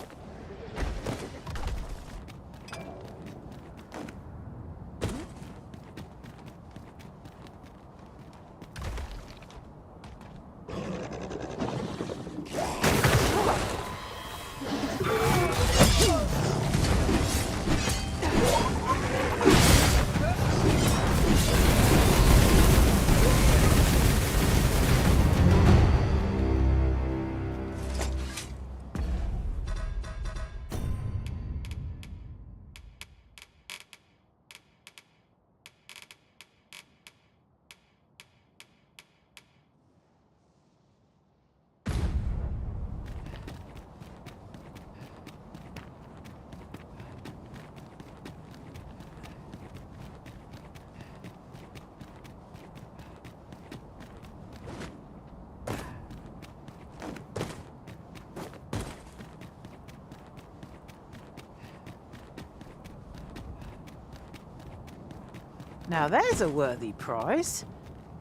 Now there's a worthy prize.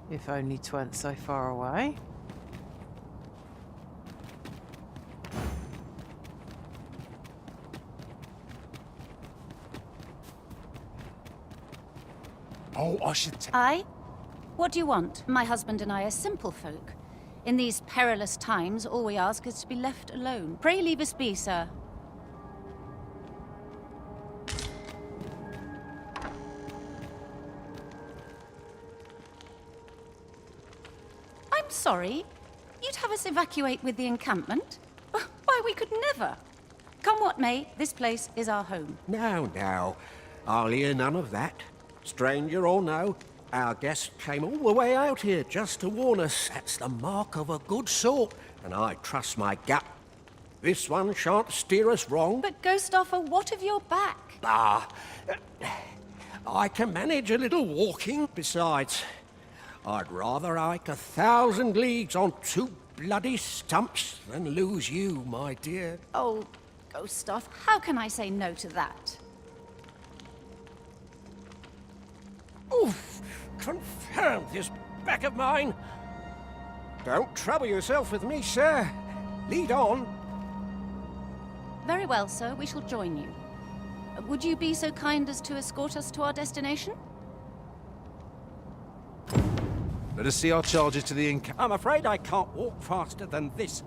If only 'tweren't so far away. Oh, I should Aye? What do you want? My husband and I are simple folk. In these perilous times, all we ask is to be left alone. Pray leave us be, sir. I'm sorry. You'd have us evacuate with the encampment? Why, we could never. Come what may, this place is our home. Now, I'll hear none of that. Stranger or no, our guest came all the way out here just to warn us. That's the mark of a good sort, and I trust my gut. This one shan't steer us wrong. But Ghost Offer, what of your back? I can manage a little walking. Besides, I'd rather hike 1,000 leagues on 2 bloody stumps than lose you, my dear. Oh, Ghost Off, how can I say no to that? Oof! Confirm this back of mine! Don't trouble yourself with me, sir. Lead on. Very well, sir. We shall join you. Would you be so kind as to escort us to our destination? Let us see our charges to the encampment. I'm afraid I can't walk faster than this.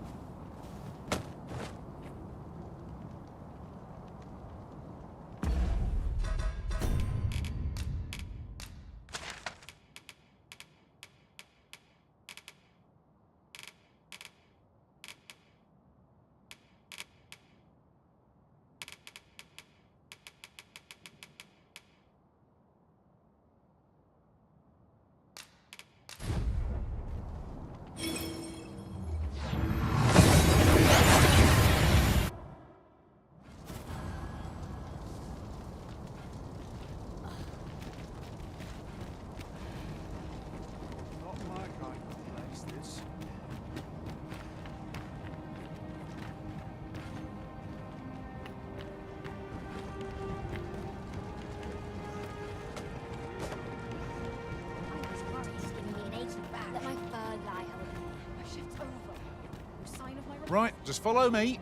Right, just follow me.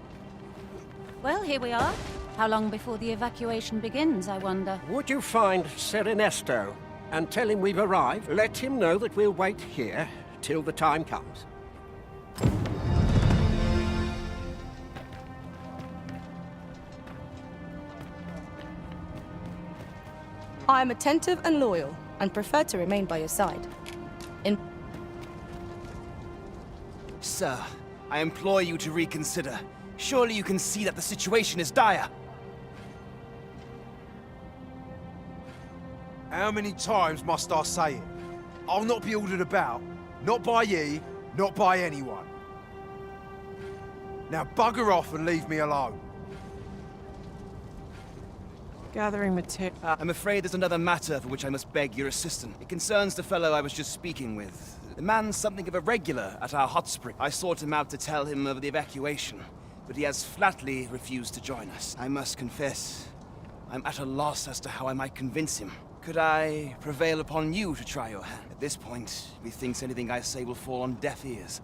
Well, here we are. How long before the evacuation begins, I wonder? Would you find Sir Ernesto and tell him we've arrived? Let him know that we'll wait here till the time comes. I am attentive and loyal, and prefer to remain by your side. Sir, I implore you to reconsider. Surely you can see that the situation is dire. How many times must I say it? I'll not be ordered about. Not by ye, not by anyone. Now bugger off and leave me alone. Gathering material. I'm afraid there's another matter for which I must beg your assistance. It concerns the fellow I was just speaking with. The man's something of a regular at our hot spring. I sought him out to tell him of the evacuation, but he has flatly refused to join us. I must confess, I'm at a loss as to how I might convince him. Could I prevail upon you to try your hand? At this point, methinks anything I say will fall on deaf ears.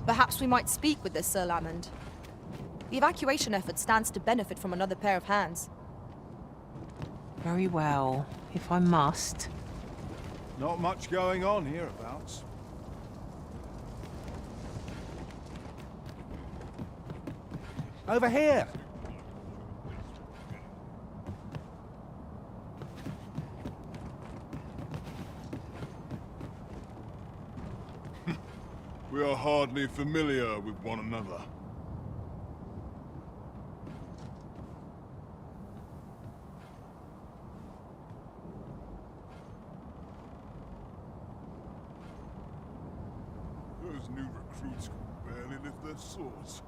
Perhaps we might speak with this Sir Lamond. The evacuation effort stands to benefit from another pair of hands. Very well, if I must. Not much going on hereabouts. Over here! We are hardly familiar with one another. Those new recruits can barely lift their swords.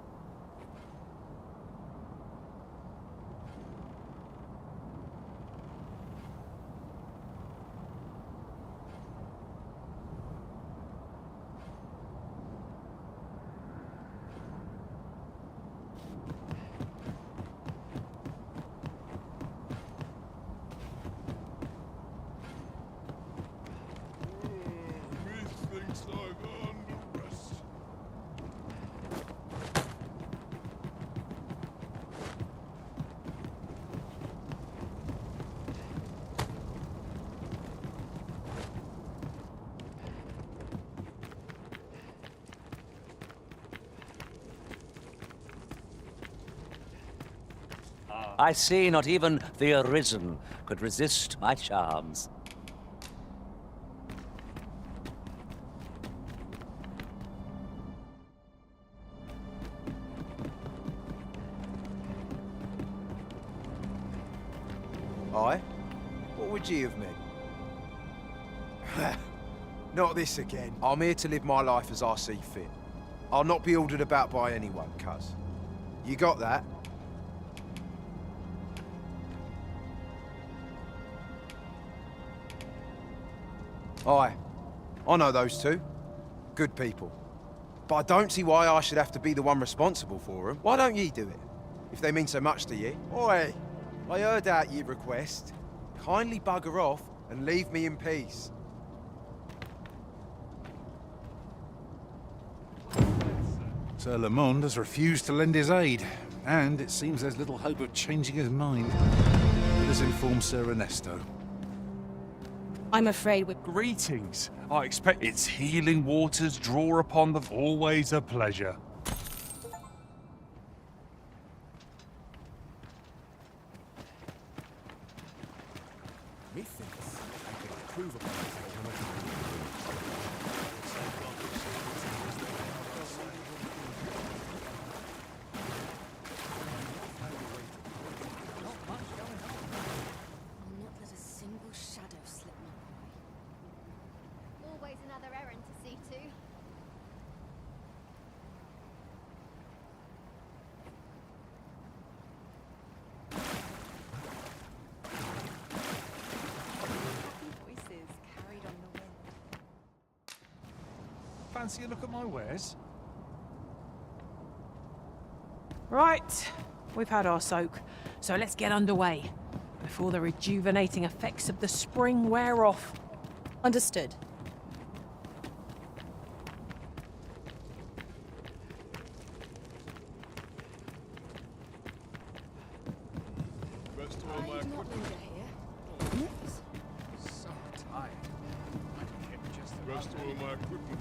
Methinks I've earned a rest. I see not even the Arisen could resist my charms. Aye? What would ye of me? Not this again. I'm here to live my life as I see fit. I'll not be ordered about by anyone, cuz. You got that? Aye. I know those two. Good people. But I don't see why I should have to be the one responsible for them. Why don't ye do it? If they mean so much to ye. Oi! I heard out your request. Kindly bugger off and leave me in peace. Sir Lamond has refused to lend his aid, and it seems there's little hope of changing his mind. Let us inform Sir Ernesto. I'm afraid we're... Greetings. I expect its healing waters draw upon the... Always a pleasure. Methinks I can improve upon this. I'll not let a single shadow slip my way. Always another errand to see to. Voices carried on the wind. Fancy a look at my wares? Right, we've had our soak, so let's get underway before the rejuvenating effects of the spring wear off. Understood. Rest all my equipment. So tired. Rest all my equipment.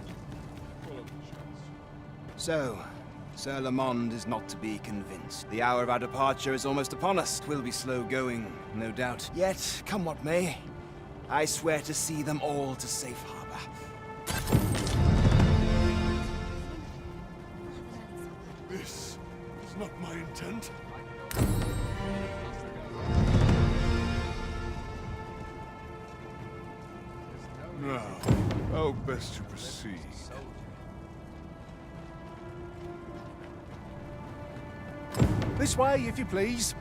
Follow the shots. So, Sir Lamond is not to be convinced. The hour of our departure is almost upon us. It will be slow going, no doubt. Yet, come what may, I swear to see them all to safe harbor. This is not my intent. Now, how best to proceed? This way, if you please.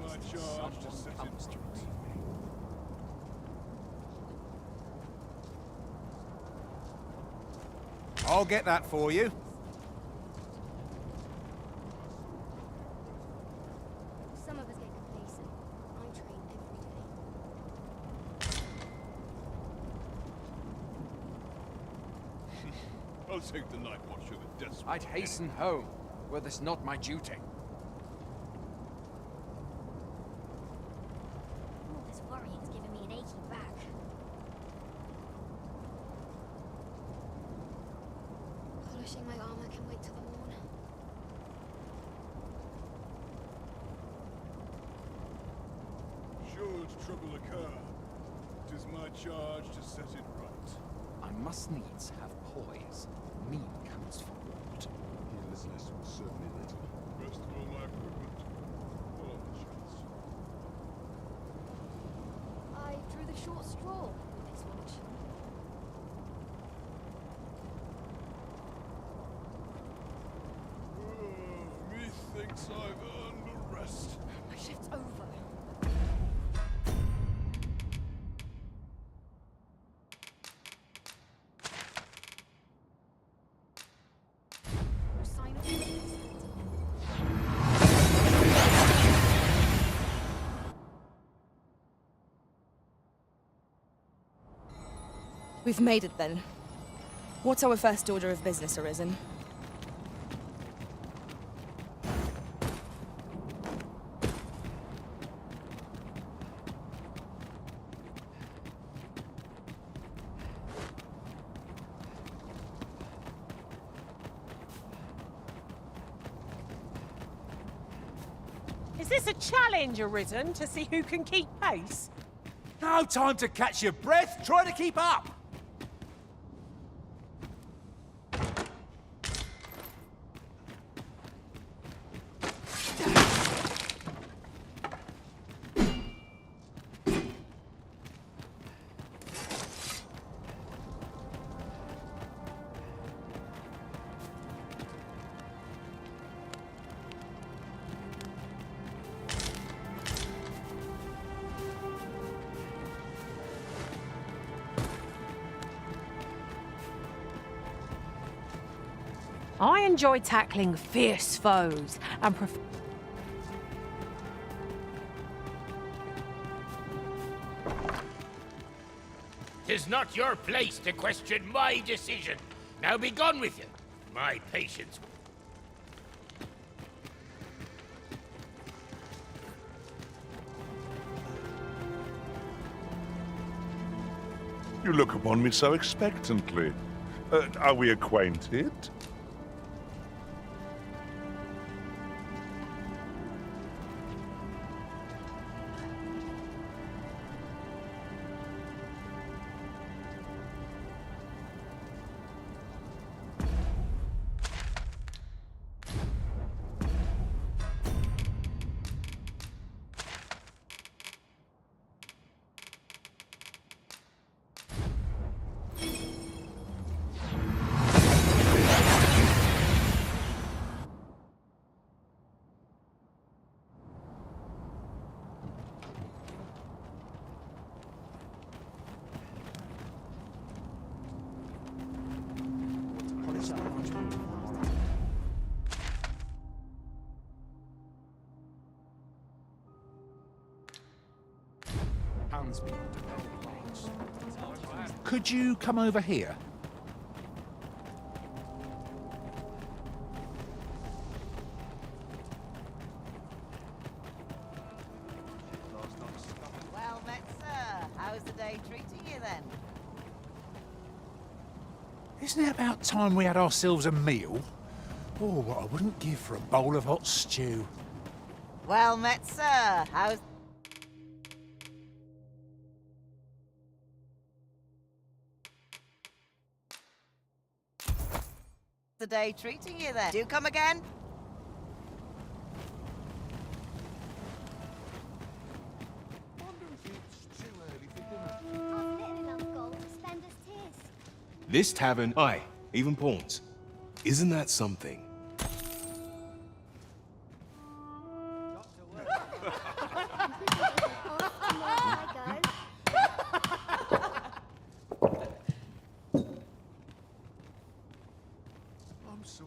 my charge to set it right. I'll get that for you. Some of us get complacent. I train every day. I'll take the night watch of the desperate. I'd hasten home, were this not my duty. All this worrying's giving me an achy back. Polishing my armor can wait till the morn. Should trouble occur, 'tis my charge to set it right. I must needs have poise. Mean comes forward. Carelessness will serve me little. First of all, my equipment. All on the shots. I drew the short straw with this watch. Methinks I've earned a rest. My shift's over. No sign of weakness. We've made it then. What's our first order of business, Arisen? Is this a challenge, Arisen, to see who can keep pace? No time to catch your breath. Try to keep up. I enjoy tackling fierce foes and Tis not your place to question my decision. Now be gone with you. My patience. You look upon me so expectantly. Are we acquainted? Could you come over here? Well met, sir. How's the day treating you then? Isn't it about time we had ourselves a meal? Oh, what I wouldn't give for a bowl of hot stew. Well met, sir. How's the day treating you then? Do come again? This tavern, aye, even pawns. Isn't that something?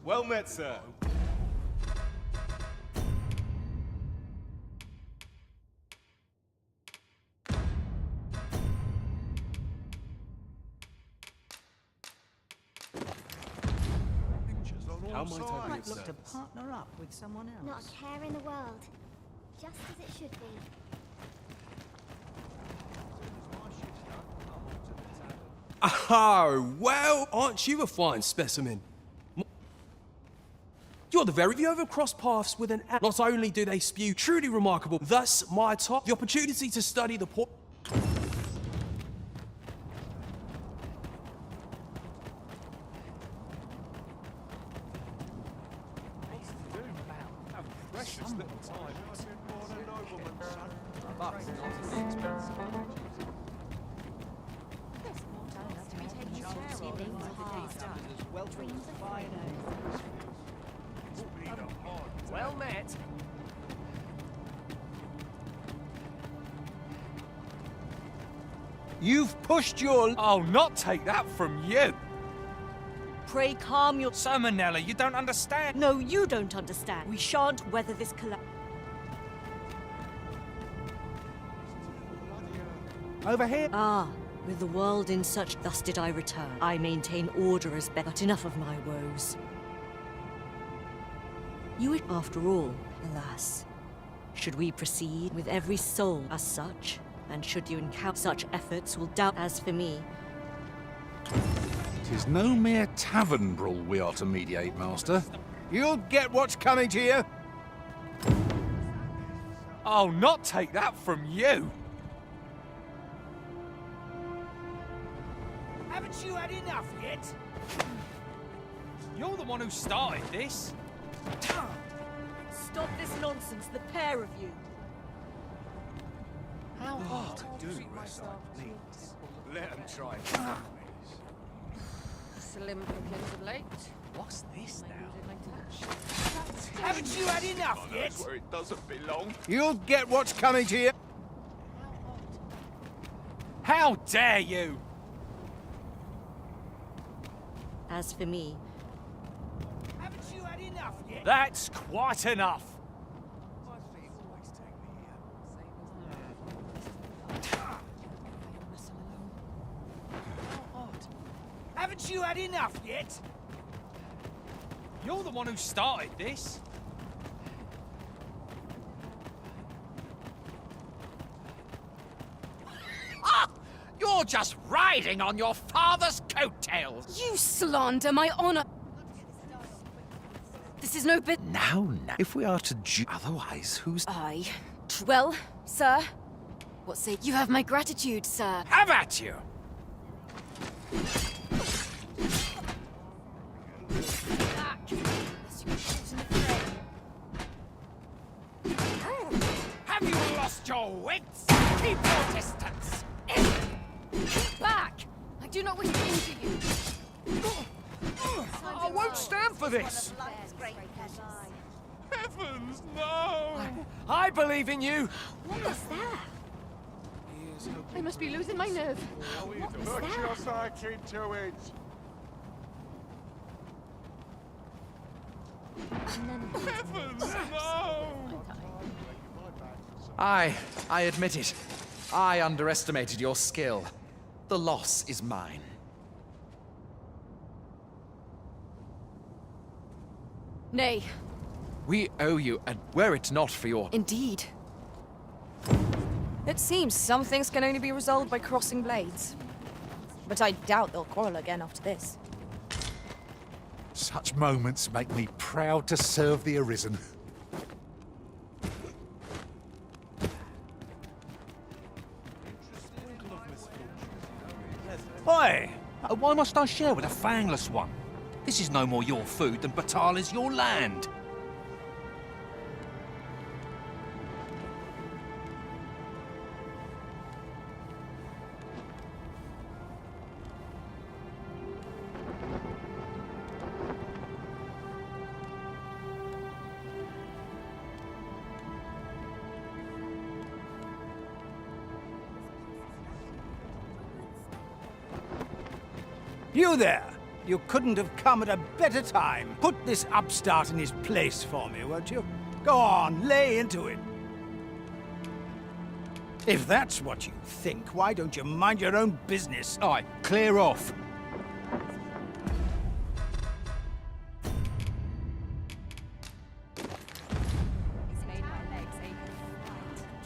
Well met, sir. How might I be Might of look to service? partner up with someone else. Not a care in the world. Just as it should be. Oh, well, aren't you a fine specimen? You're the very few ever cross paths with an app. Not only do they spew truly remarkable, thus my top, the opportunity to study the poor. Precious little time. Well met. You've pushed your... I'll not take that from you. Pray calm your... So, Manella, you don't understand. No, you don't understand. We shan't weather this collapse. Over here. Ah, with the world in such... Thus did I return. I maintain order as best, but enough of my woes. You, after all, alas. Should we proceed with every soul as such, and should you encounter such efforts will doubt as for me. 'Tis no mere tavern brawl we are to mediate, Master. You'll get what's coming to you. I'll not take that from you. Haven't you had enough yet? You're the one who started this. Stop this nonsense, the pair of you. How hard to do, please. Let them try. Slim pickings of late. What's this now? Haven't you had enough yet? Where it doesn't belong. You'll get what's coming to you. How dare you? As for me, Haven't you had enough yet? That's quite enough. Haven't you had enough yet? You're the one who started this. You're just riding on your father's coattails. You slander my honor. This is no bit. Now, if we are to otherwise, who's... Well, sir. What say you have my gratitude, sir? Have at you! Have you lost your wits? Keep your distance! Keep back! I do not wish to injure you. I won't stand for this! Heavens, no! I believe in you! What was that? I must be losing my nerve. Put your back into it. Heavens, no! I admit it. I underestimated your skill. The loss is mine. Nay. We owe you, and were it not for your... Indeed. It seems some things can only be resolved by crossing blades. But I doubt they'll quarrel again after this. Such moments make me proud to serve the Arisen. Why? Why must I share with a fangless one? This is no more your food than Batal is your land. You there! You couldn't have come at a better time. Put this upstart in his place for me, won't you? Go on, lay into it. If that's what you think, why don't you mind your own business? Aye, clear off.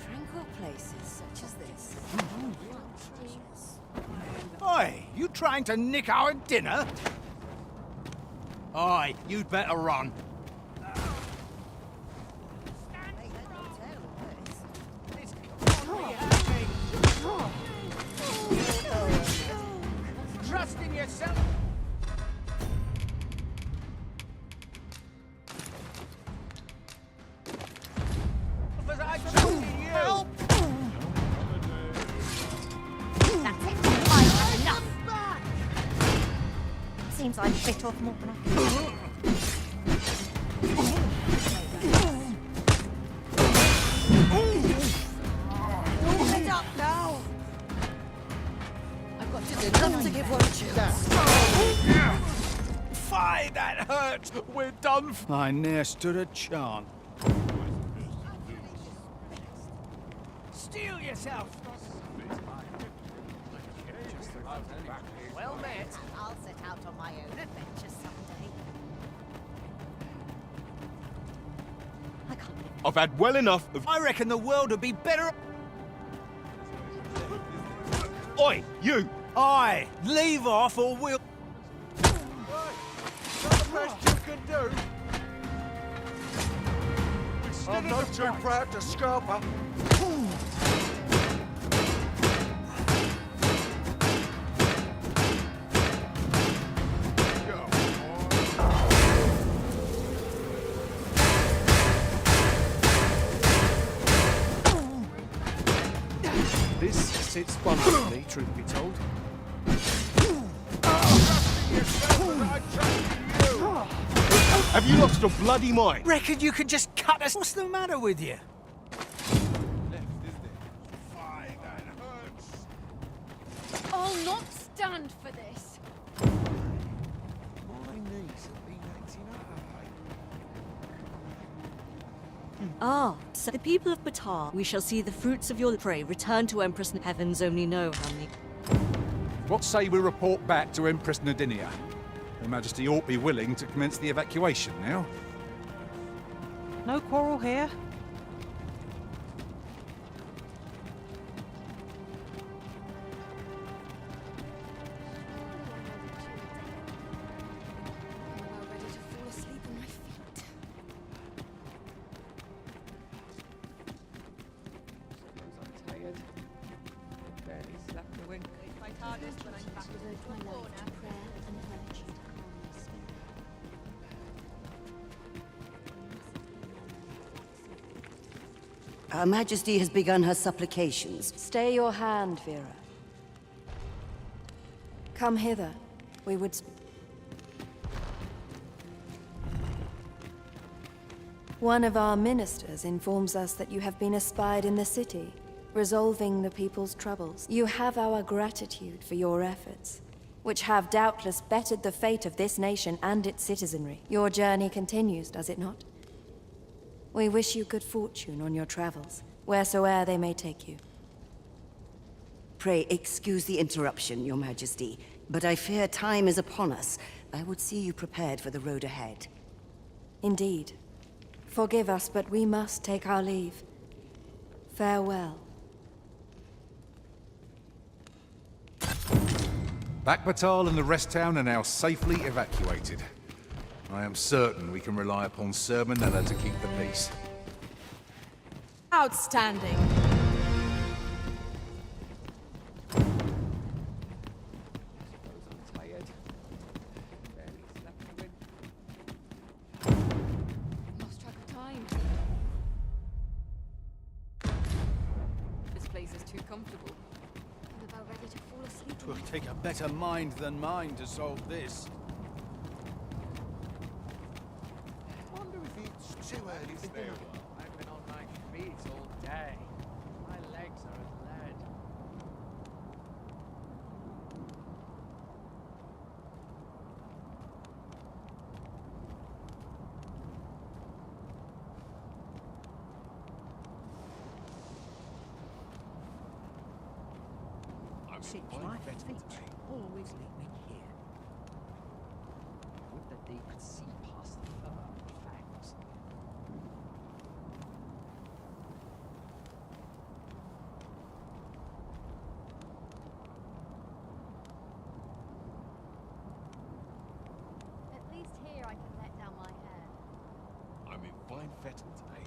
Tranquil places such as this. Oi, you trying to nick our dinner? Oi, you'd better run. Trust in yourself. As I trust in you. Help! That's it. I've had enough. Seems I've bit off more than I can. Get up now. I've got to do enough to give one a chance. Fie, that hurts. We're done. I ne'er stood a chance. Steel yourself. Well met. I'll set out on my own adventures someday. I can't live. I've had well enough of... I reckon the world would be better... Oi, you! Aye, leave off or we'll... That's the best you can do. I'm not too proud to scalp her. This sits wonderfully, truth be told. Have you lost your bloody mind? Reckon you could just cut us? What's the matter with you? I'll not stand for this. My knees have been acting up. Ah, so the people of Batar, we shall see the fruits of your prey return to Empress. Heavens only know how many. What say we report back to Empress Nadinia? Her Majesty ought be willing to commence the evacuation now. No quarrel here. Her Majesty has begun her supplications. Stay your hand, Vera. Come hither. We would... One of our ministers informs us that you have been espied in the city, resolving the people's troubles. You have our gratitude for your efforts, which have doubtless bettered the fate of this nation and its citizenry. Your journey continues, does it not? We wish you good fortune on your travels, wheresoe'er they may take you. Pray excuse the interruption, Your Majesty, but I fear time is upon us. I would see you prepared for the road ahead. Indeed. Forgive us, but we must take our leave. Farewell. Batal and the rest town are now safely evacuated. I am certain we can rely upon Sir Manella to keep the peace. Outstanding. Lost track of time. This place is too comfortable. I'm about ready to fall asleep. Twill take a better mind than mine to solve this. Wonder if it's too early still. I've been on my feet all day. My legs are as lead. seems my feet always lead me here. Would that they could see past the fur and fangs. At least here I can let down my hair. I'm in fine fettle today.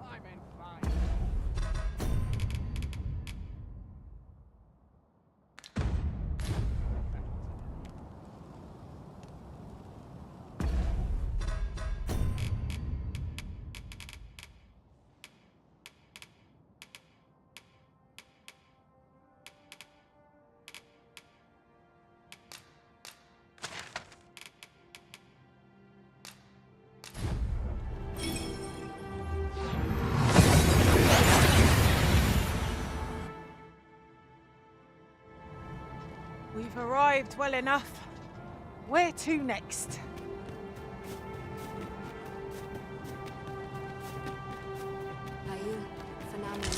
I'm in fine. We've arrived well enough. Where to next? Ayu, phenomenon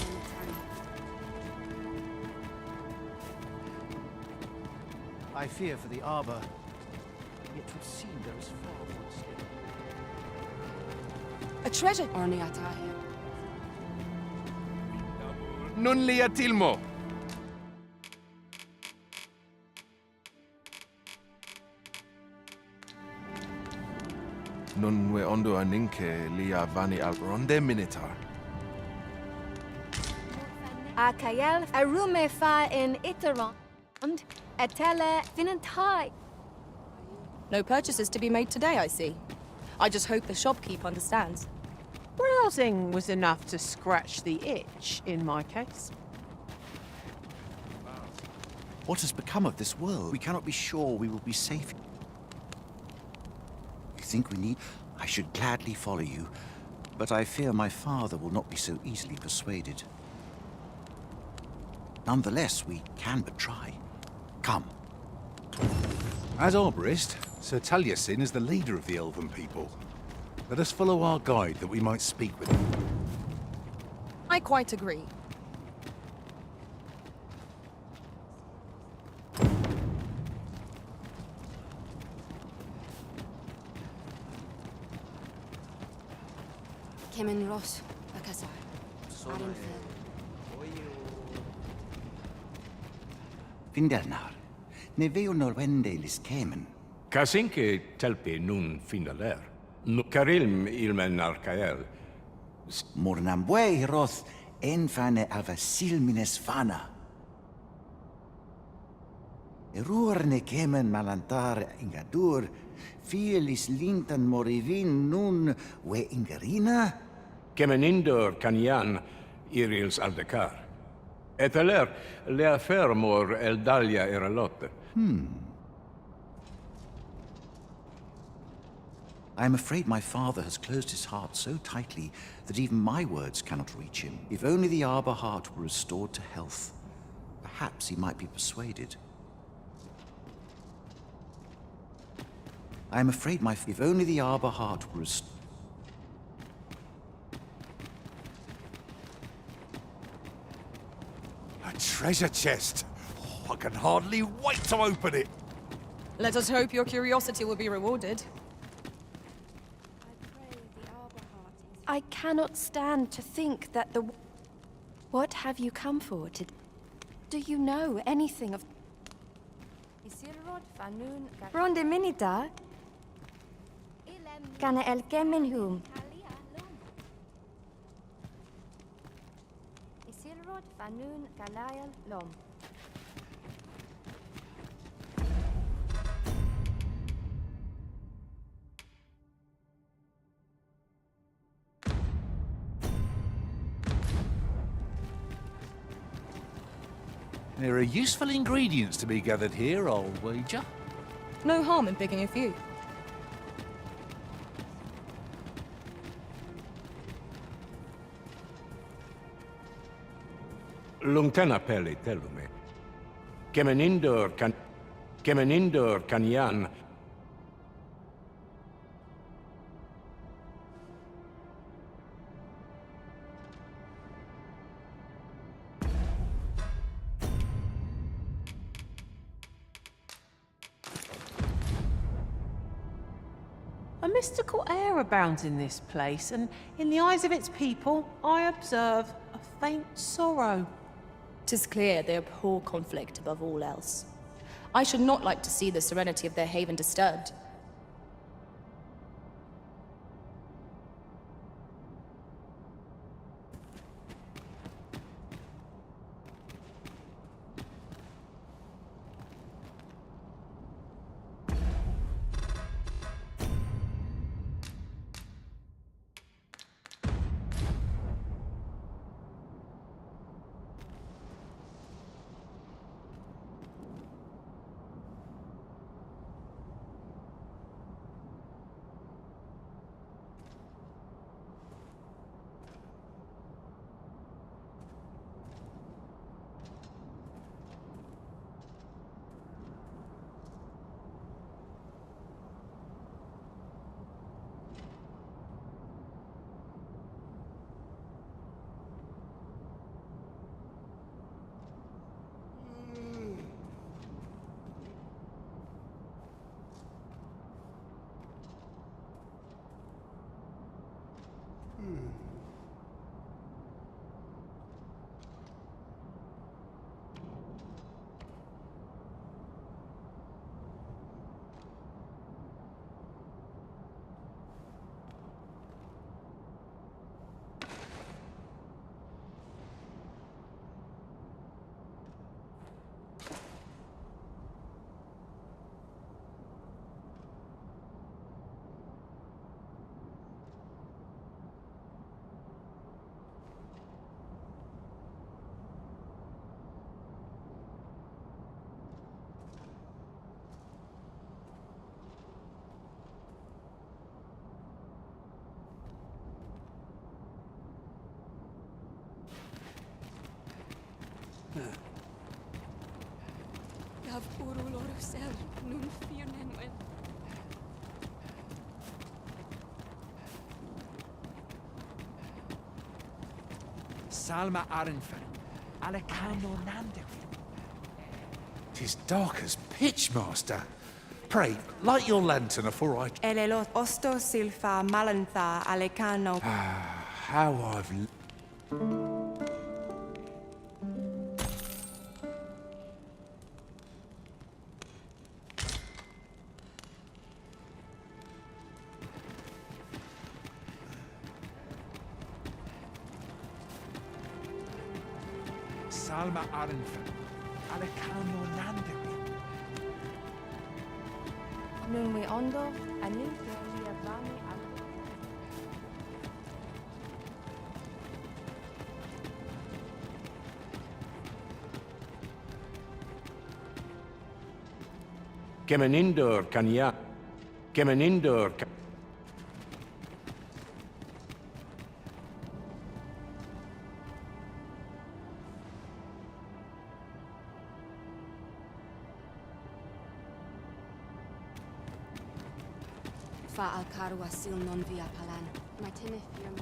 I fear for the Arbor. It would seem there is far more still. A treasure! Orniatahe. Non lia tilmo. Non we ondo aninke lia vani al ronde minitar. Akael arume fa in iteron. And etele finantai. No purchases to be made today, I see. I just hope the shopkeep understands. Browsing was enough to scratch the itch, in my case. What has become of this world? We cannot be sure we will be safe. You think we need? I should gladly follow you, but I fear my father will not be so easily persuaded. Nonetheless, we can but try. Come. As arborist, Sir Taliesin is the leader of the Elven people. Let us follow our guide that we might speak with him. I quite agree. Kemen Ross, Bakasar. Arenfell. Findernar. Ne veo norwende lis kemen. Kasinke telpi nun findaler. Nu karilm ilmen arkael. Mornambwe roth enfane avasilmines vana. Erurne kemen malantar ingadur. Fielis lintan morivin nun we ingerina? Kemenindor kanyan irils aldekar. Eteler lea fermor eldalia eralotte. I am afraid my father has closed his heart so tightly that even my words cannot reach him. If only the Arbor heart were restored to health, perhaps he might be persuaded. I am afraid if only the Arbor heart were restored. A treasure chest! Oh, I can hardly wait to open it! Let us hope your curiosity will be rewarded. I cannot stand to think that the... What have you come for today? Do you know anything of... Ronde minita. Kana el kemenhum. Isirrod fanun kalayal lom. There are useful ingredients to be gathered here, I'll wager. No harm in picking a few. Lungtena peli telume. Kemenindor kanyan. A mystical air abounds in this place, and in the eyes of its people, I observe a faint sorrow. 'Tis clear they abhor conflict above all else. I should not like to see the serenity of their haven disturbed. Salma Arenfer, Alekano Nande. 'Tis dark as pitch, Master. Pray, light your lantern afore I... Elelot osto silfa malantha Alekano. How I've... Salma Arenfer, Alekano Nande. Nunwi ondo, anin vani Kemenindor Kanya. Kemenindor. Fa alcarwa sil non via palan. My tinif your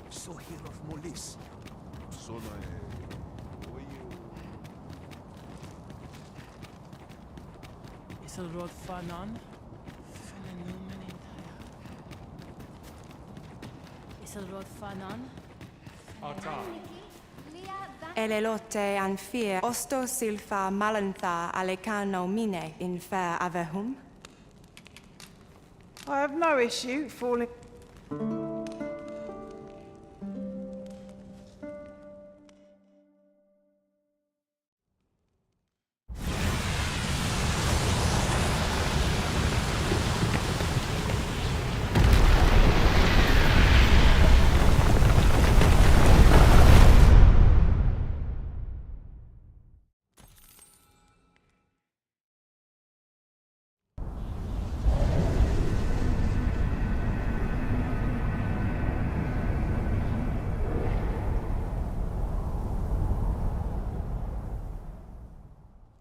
So here of Molis. Isilrod Fanon. Isilrod Fanon. Elelote anfir osto silfa malantha Alekano mine in fair avehum. I have no issue falling.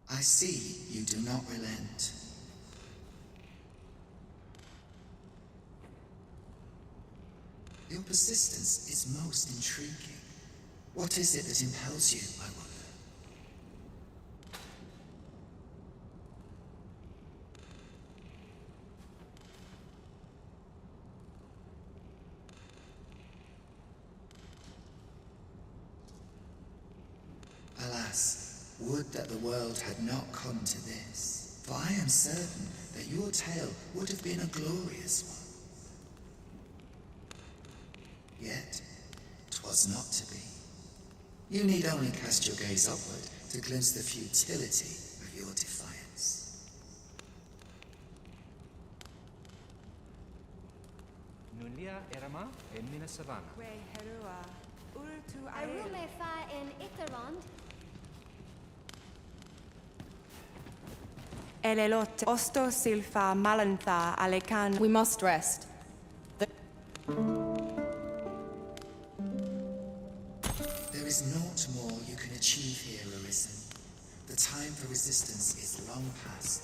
I see you do not relent. Your persistence is most intriguing. What is it that impels you, I wonder? Would that the world had not come to this, for I am certain that your tale would have been a glorious one. Yet, 'twas not to be. You need only cast your gaze upward to glimpse the futility of your defiance. Nulia erama emmina savana. Arume fa in Itherond. Elelot osto silfa malantha alekan. We must rest. There is naught more you can achieve here, Arisen. The time for resistance is long past.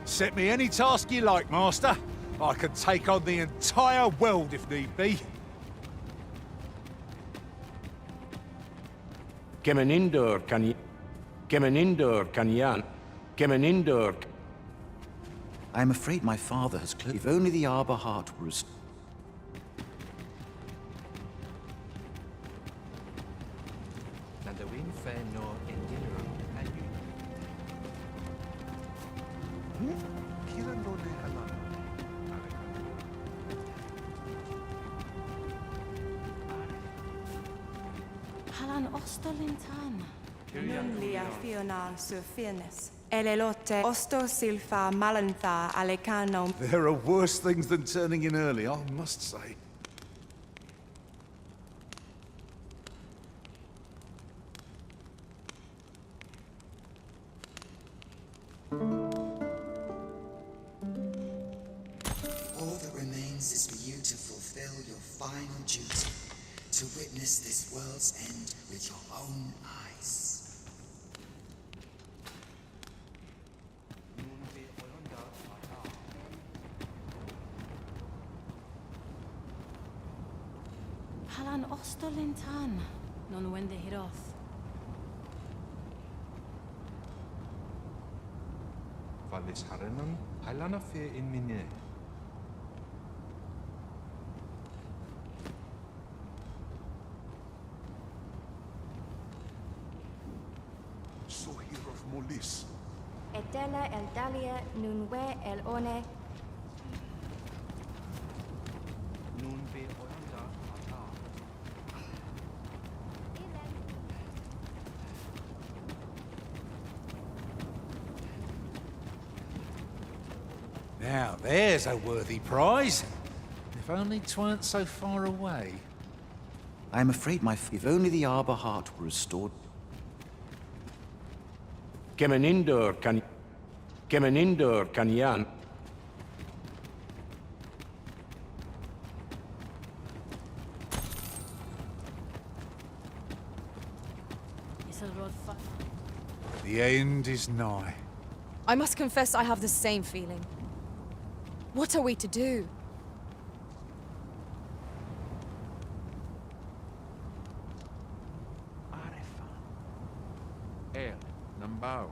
Set me any task you like, Master. I can take on the entire world if need be. Kemenindur Kanyan. Kemenindur. I am afraid my father has closed. If only the Arbor Heart were as... Nandawin fe no endinero ayu. Halan ostolintan. Nunlia fional surfirnes. Elelote osto silfa malantha alekanum. There are worse things than turning in early, I must say. All that remains is for you to fulfill your final duty, to witness this world's end with your own eyes. Halan ostolintan. Non wende hiroth. Valis harenon, hailana fe in mine. Sohir of Molis. Etela el dalia nunwe el one. Nun be oyanda ata. Now, there's a worthy prize. If only 'tweren't so far away. I am afraid my... If only the Arbor Heart were restored... Kemenindur Kanyan. The end is nigh. I must confess I have the same feeling. What are we to do? El Nambawe.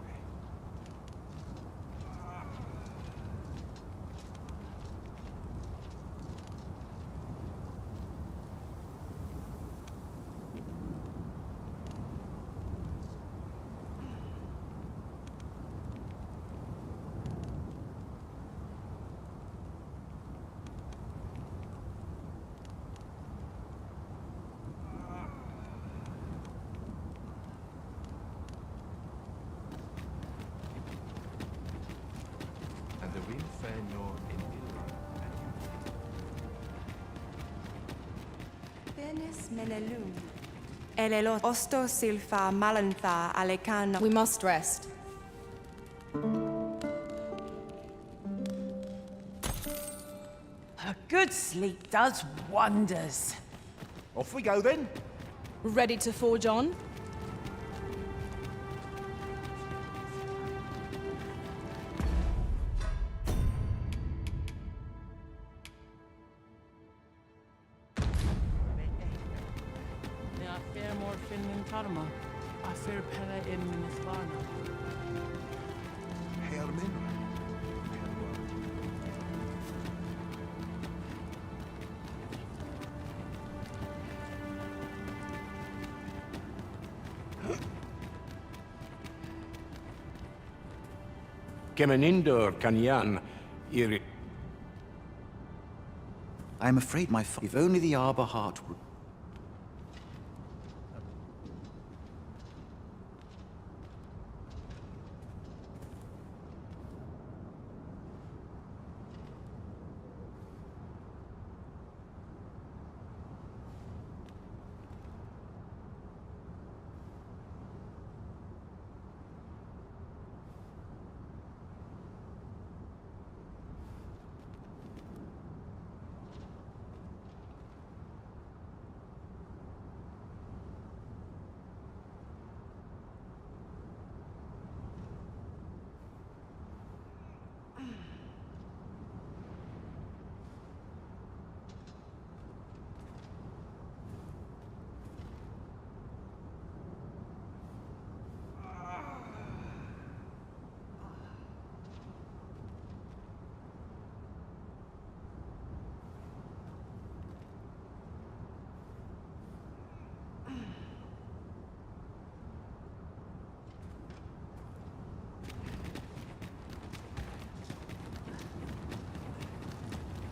And the wind fair no Benis menelum. Elelot osto silfa malantha alekanum. We must rest. A good sleep does wonders. Off we go then. Ready to forge on? Kemeninder Kanyan, Iri. I am afraid my father. If only the Arbor Heart were.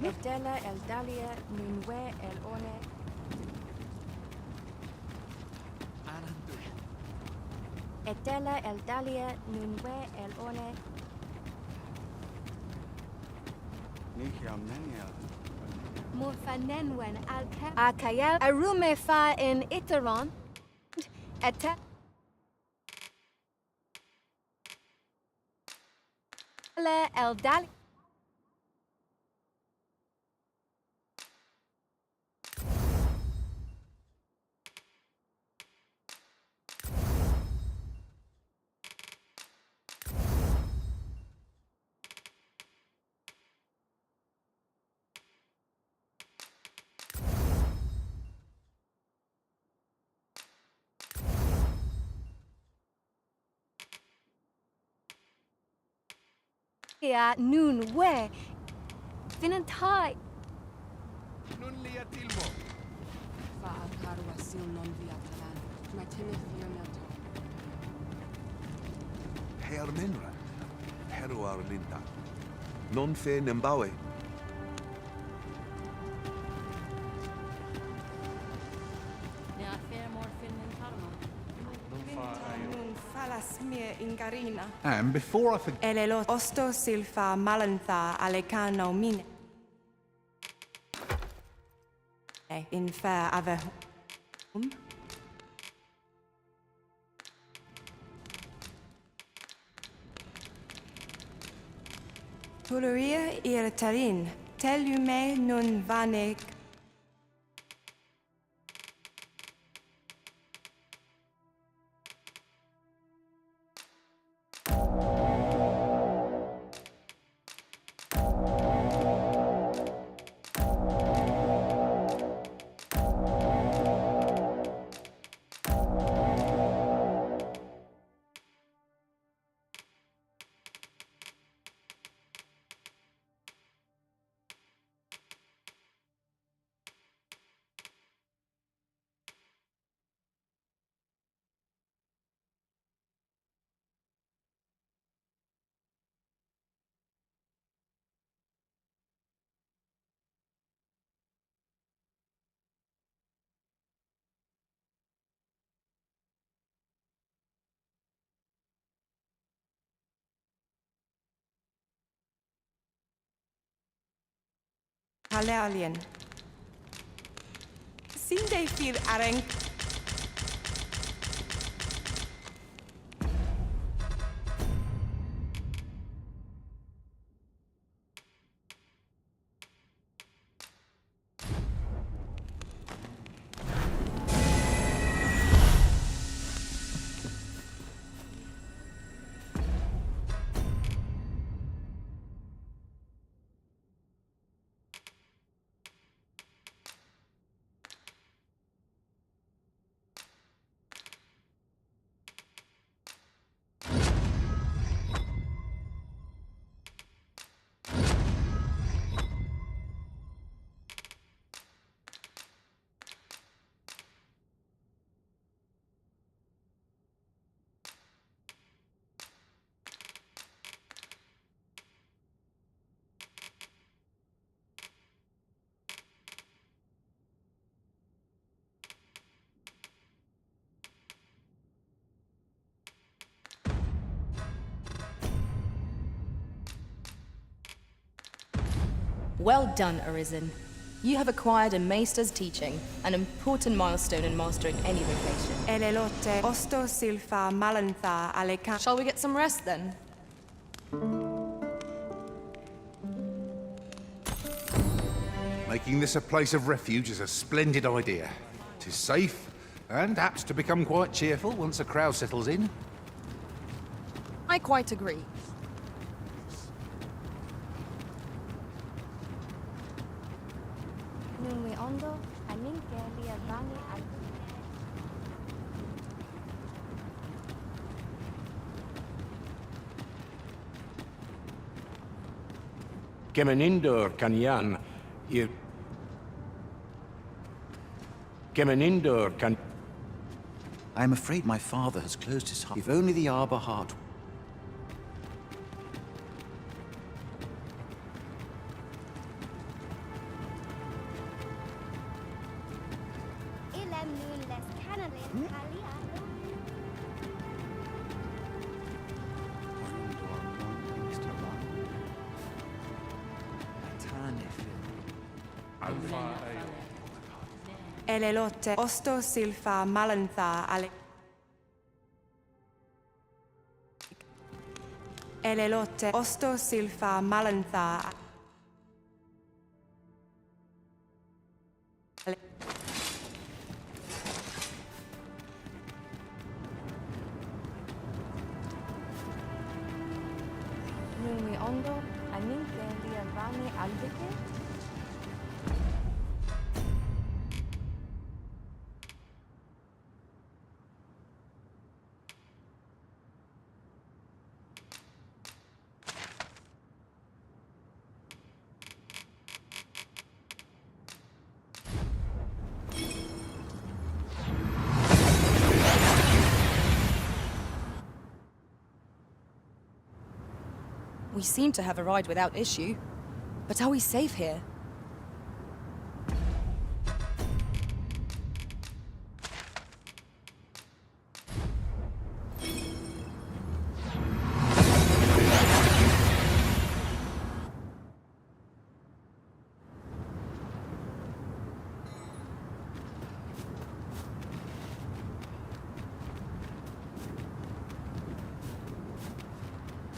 Edela Eldalia Nunwe Elone. Edela Eldalia Nunwe Elone. Mufanenwen Akayal Arumefa in Iteron. Eta Eldalia. Noon where Finantai Nun lia tilmo. Fa AORUS RGB. My tennis Fiona. Hermenra. Heruar Linda. Non fe Nembawe. And before I forget... Elelot osto silfa malantha alecano mine. In fair ave. Tuluria irtarin. Telume nun vanek. Halalien. Sinde fir areng. Well done, Arisen. You have acquired a Maester's teaching, an important milestone in mastering any vocation. Elelote osto silfa malantha alekan. Shall we get some rest then? Making this a place of refuge is a splendid idea. It is safe and apt to become quite cheerful once a crowd settles in. I quite agree. Kemeninder kanyan ir. Kemeninder kan. I am afraid my father has closed his heart. If only the Arbor heart. Elelote osto silfa malantha ale. Elelote osto silfa malantha. Numi ondo, aminke liavani aldike. We seem to have arrived without issue. But are we safe here?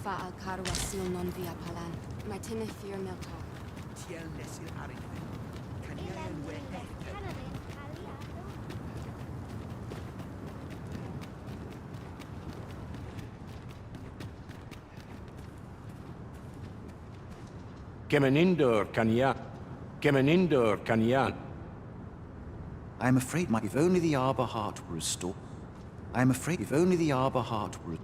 Fa AORUS sil non via palan. My tinifir milta. Tiel nesil arife. Kanyan we Kemeninder kanyan. Kemeninder kanyan. I am afraid if only the Arbor heart were restored. I am afraid if only the Arbor heart were.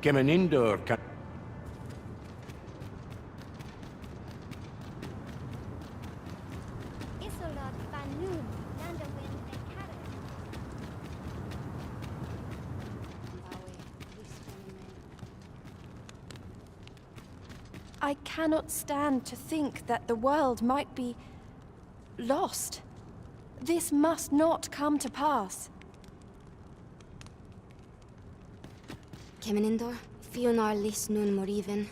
Kemeninder kan. I cannot stand to think that the world might be lost. This must not come to pass. Kemenindor, Fionar lis nun moriven.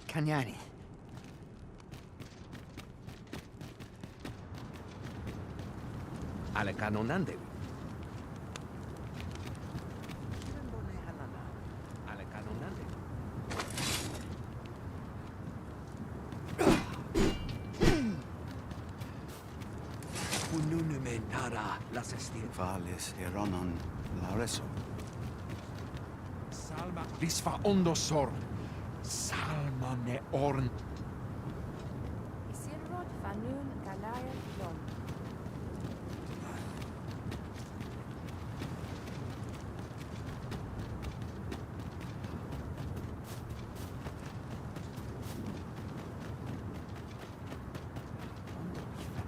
Kanyani. Alekano Nande. Alekano Nande. Ununume nara las estir. Vales eronon lareso. Salma risfa ondosor. Salma ne orn. Isilrod fanun galaya lom.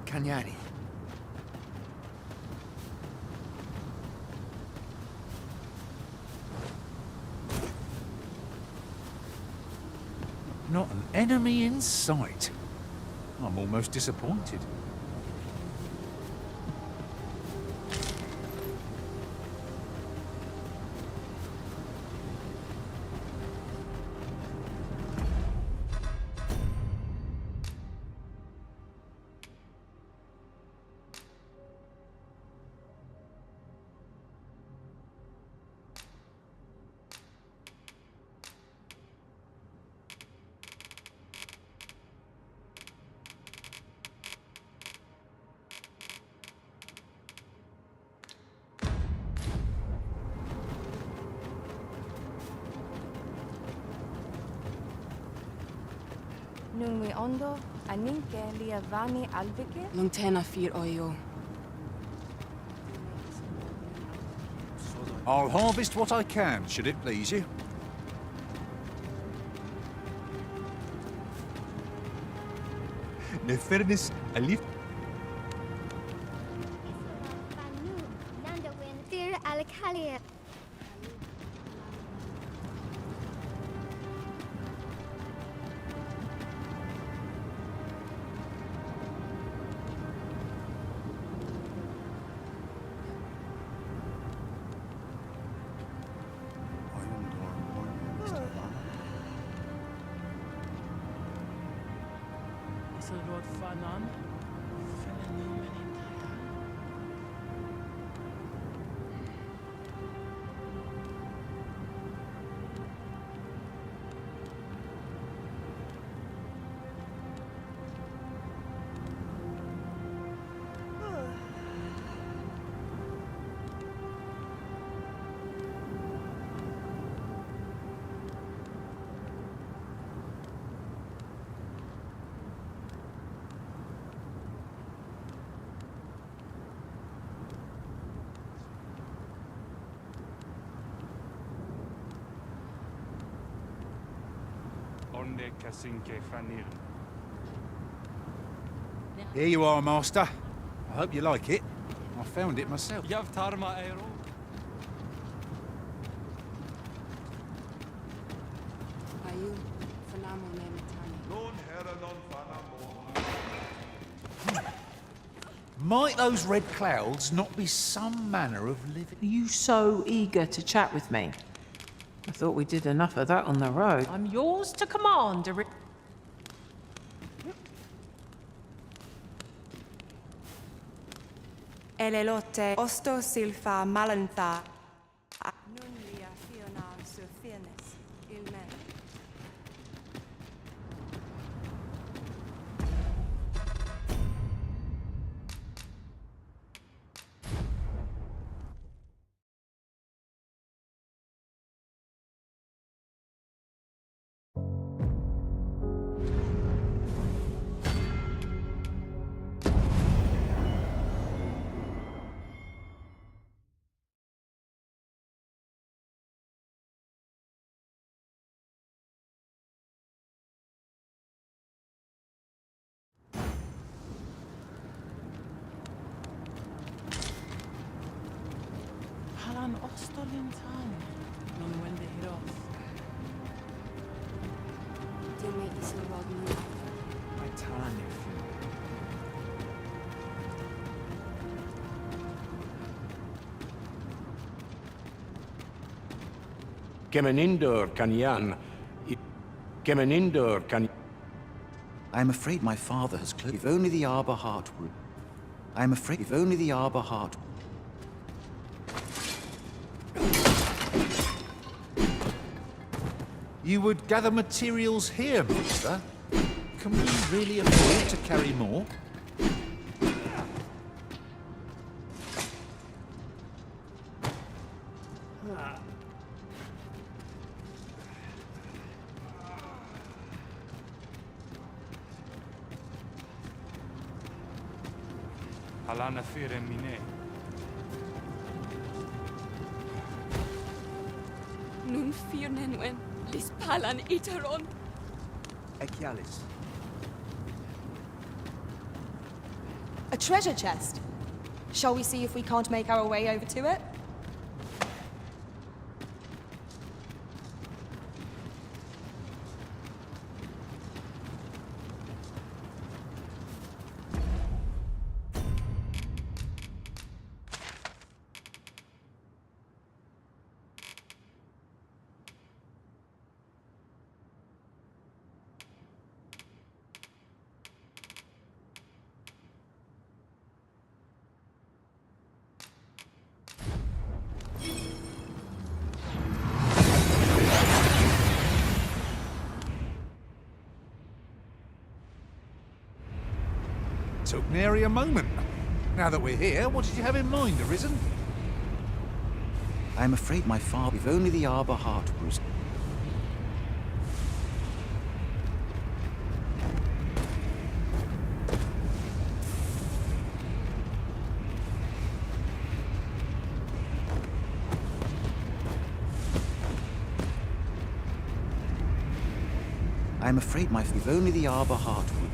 Kanyani. Not an enemy in sight. I'm almost disappointed. Nunwi ondo, aninke liavani albike. Lungtena fir oyo. I'll harvest what I can, should it please you. Nefernis alif. Dear Alekalia. Isilrod fanan. Here you are, Master. I hope you like it. I found it myself. Ayu, fanamo nemetani. Might those red clouds not be some manner of living? Are you so eager to chat with me? I thought we did enough of that on the road. I'm yours to command. Elelote osto silfa malantha. Nun lia fionar surfirnes. Ilmen. Halan ostolintan. Non wende hiroth. Silrodnu. My Tanya. Kemenindur Kanyan. Kemenindur Kan. I am afraid my father has closed. If only the Arbor Heart were... I am afraid if only the Arbor Heart... You would gather materials here, Master? Can we really afford to carry more? Alana fire mine. Nun firnenwen, lis palan iteron. Ekialis. A treasure chest. Shall we see if we can't make our way over to it? Took nary a moment. Now that we're here, what did you have in mind, Arisen? I am afraid my father... If only the Arbor Heart were... I am afraid my... If only the Arbor Heart would...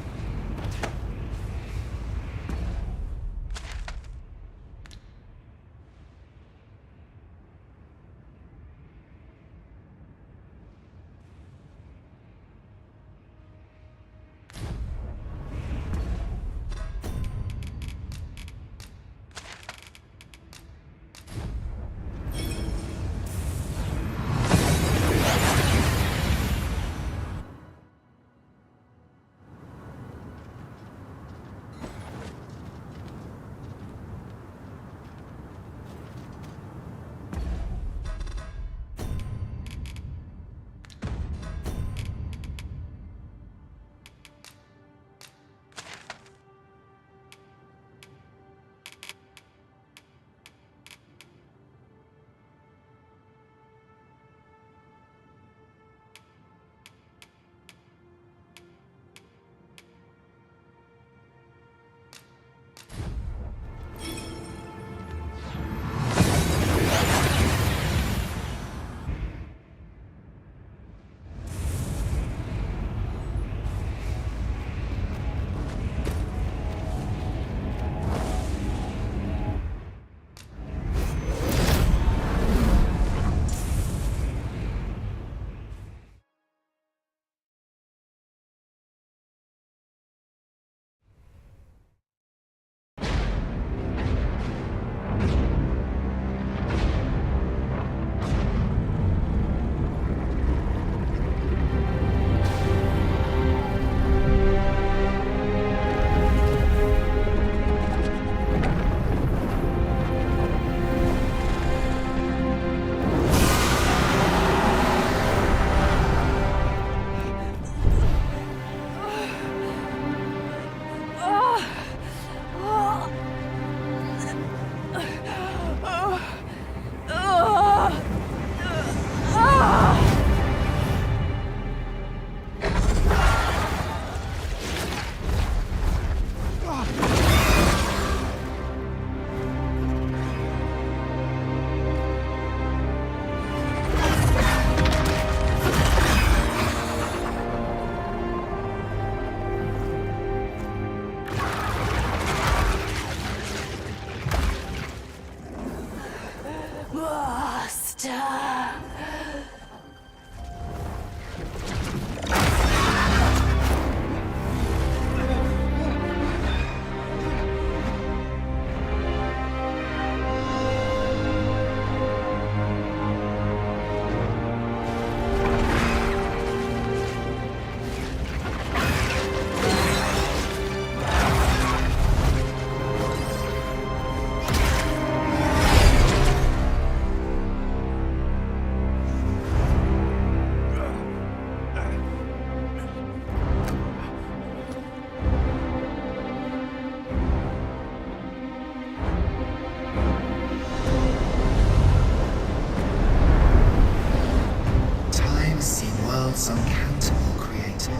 some counterfeit created,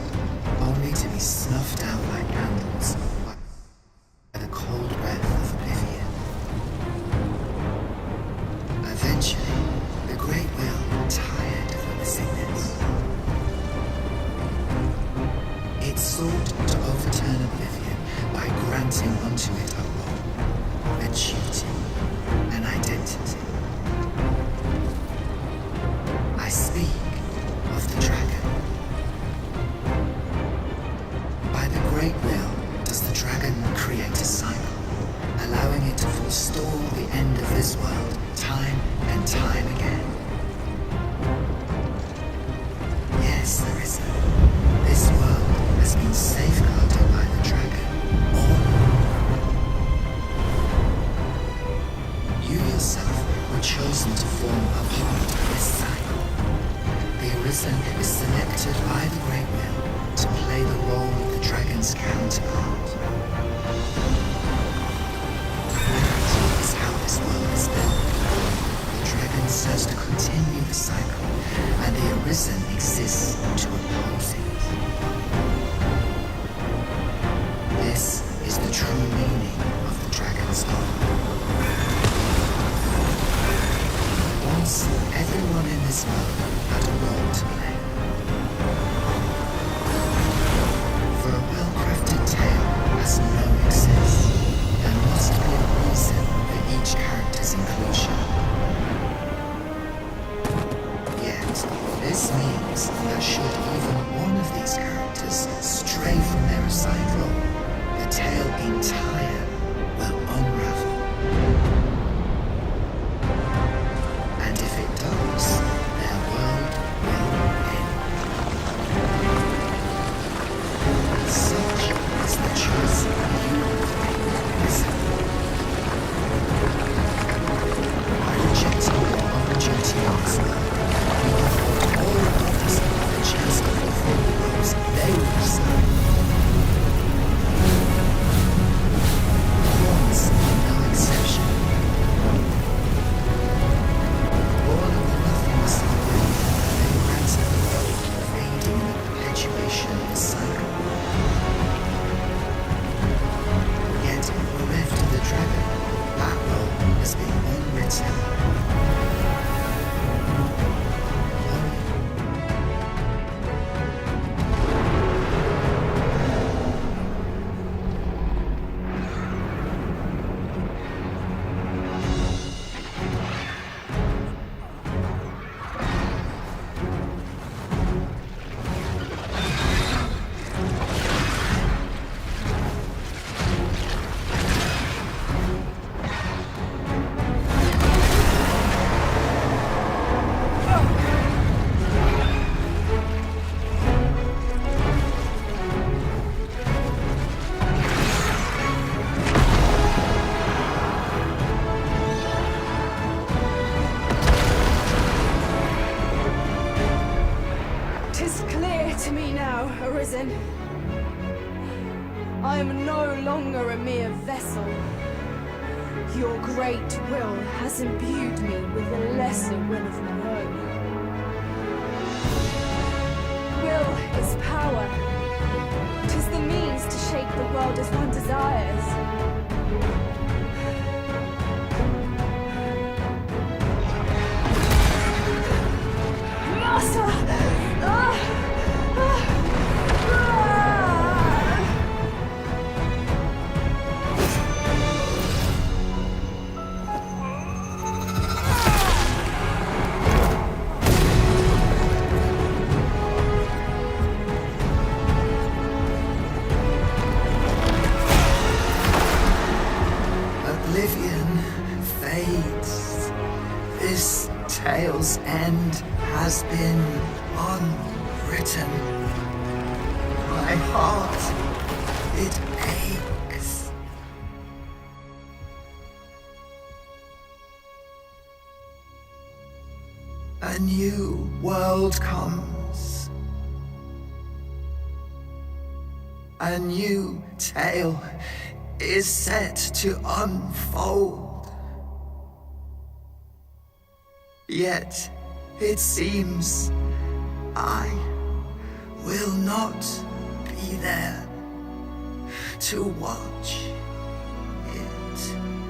only to be snuffed out like candles by the cold breath of oblivion. Eventually, the Great Will tired of witnessing this. It sought to overturn oblivion by granting unto it a role, a duty, an identity. I speak of the dragon. By the Great Will does the dragon create a cycle, allowing it to forestall the end of this world time and time again. Yes, Larissa, this world has been safeguarded by the dragon all along. You yourself were chosen to form a part of this cycle. The Arisen is selected by the Great Will to play the role of the dragon's counterpart. That is how this world is built. The dragon serves to continue the cycle, and the Arisen exists to oppose it. This is the true meaning of the dragon's law. Once, everyone in this world had a role to play. For a well-crafted tale has no excess. There must be a reason for each character's inclusion. Yet, this means that should even one of these characters stray from their assigned role, the tale entire will unravel. And if it does, their world will end. Such is the choice you have made. By rejecting your own duty on this world, you afford all others the chance to fulfill the roles they will decide. Pawns are no exception. Born of the nothingness of the will, they granted the role of aiding in the perpetuation of the cycle. Yet, bereft of the dragon, that role has been unwritten. Arisen. I am no longer a mere vessel. Your great will has imbued me with a lesser will of my own. Will is power. 'Tis the means to shape the world as one desires. Master! Oblivion fades. This tale's end has been unwritten. My heart, it aches. A new world comes. A new tale is set to unfold. Yet, it seems I will not be there to watch it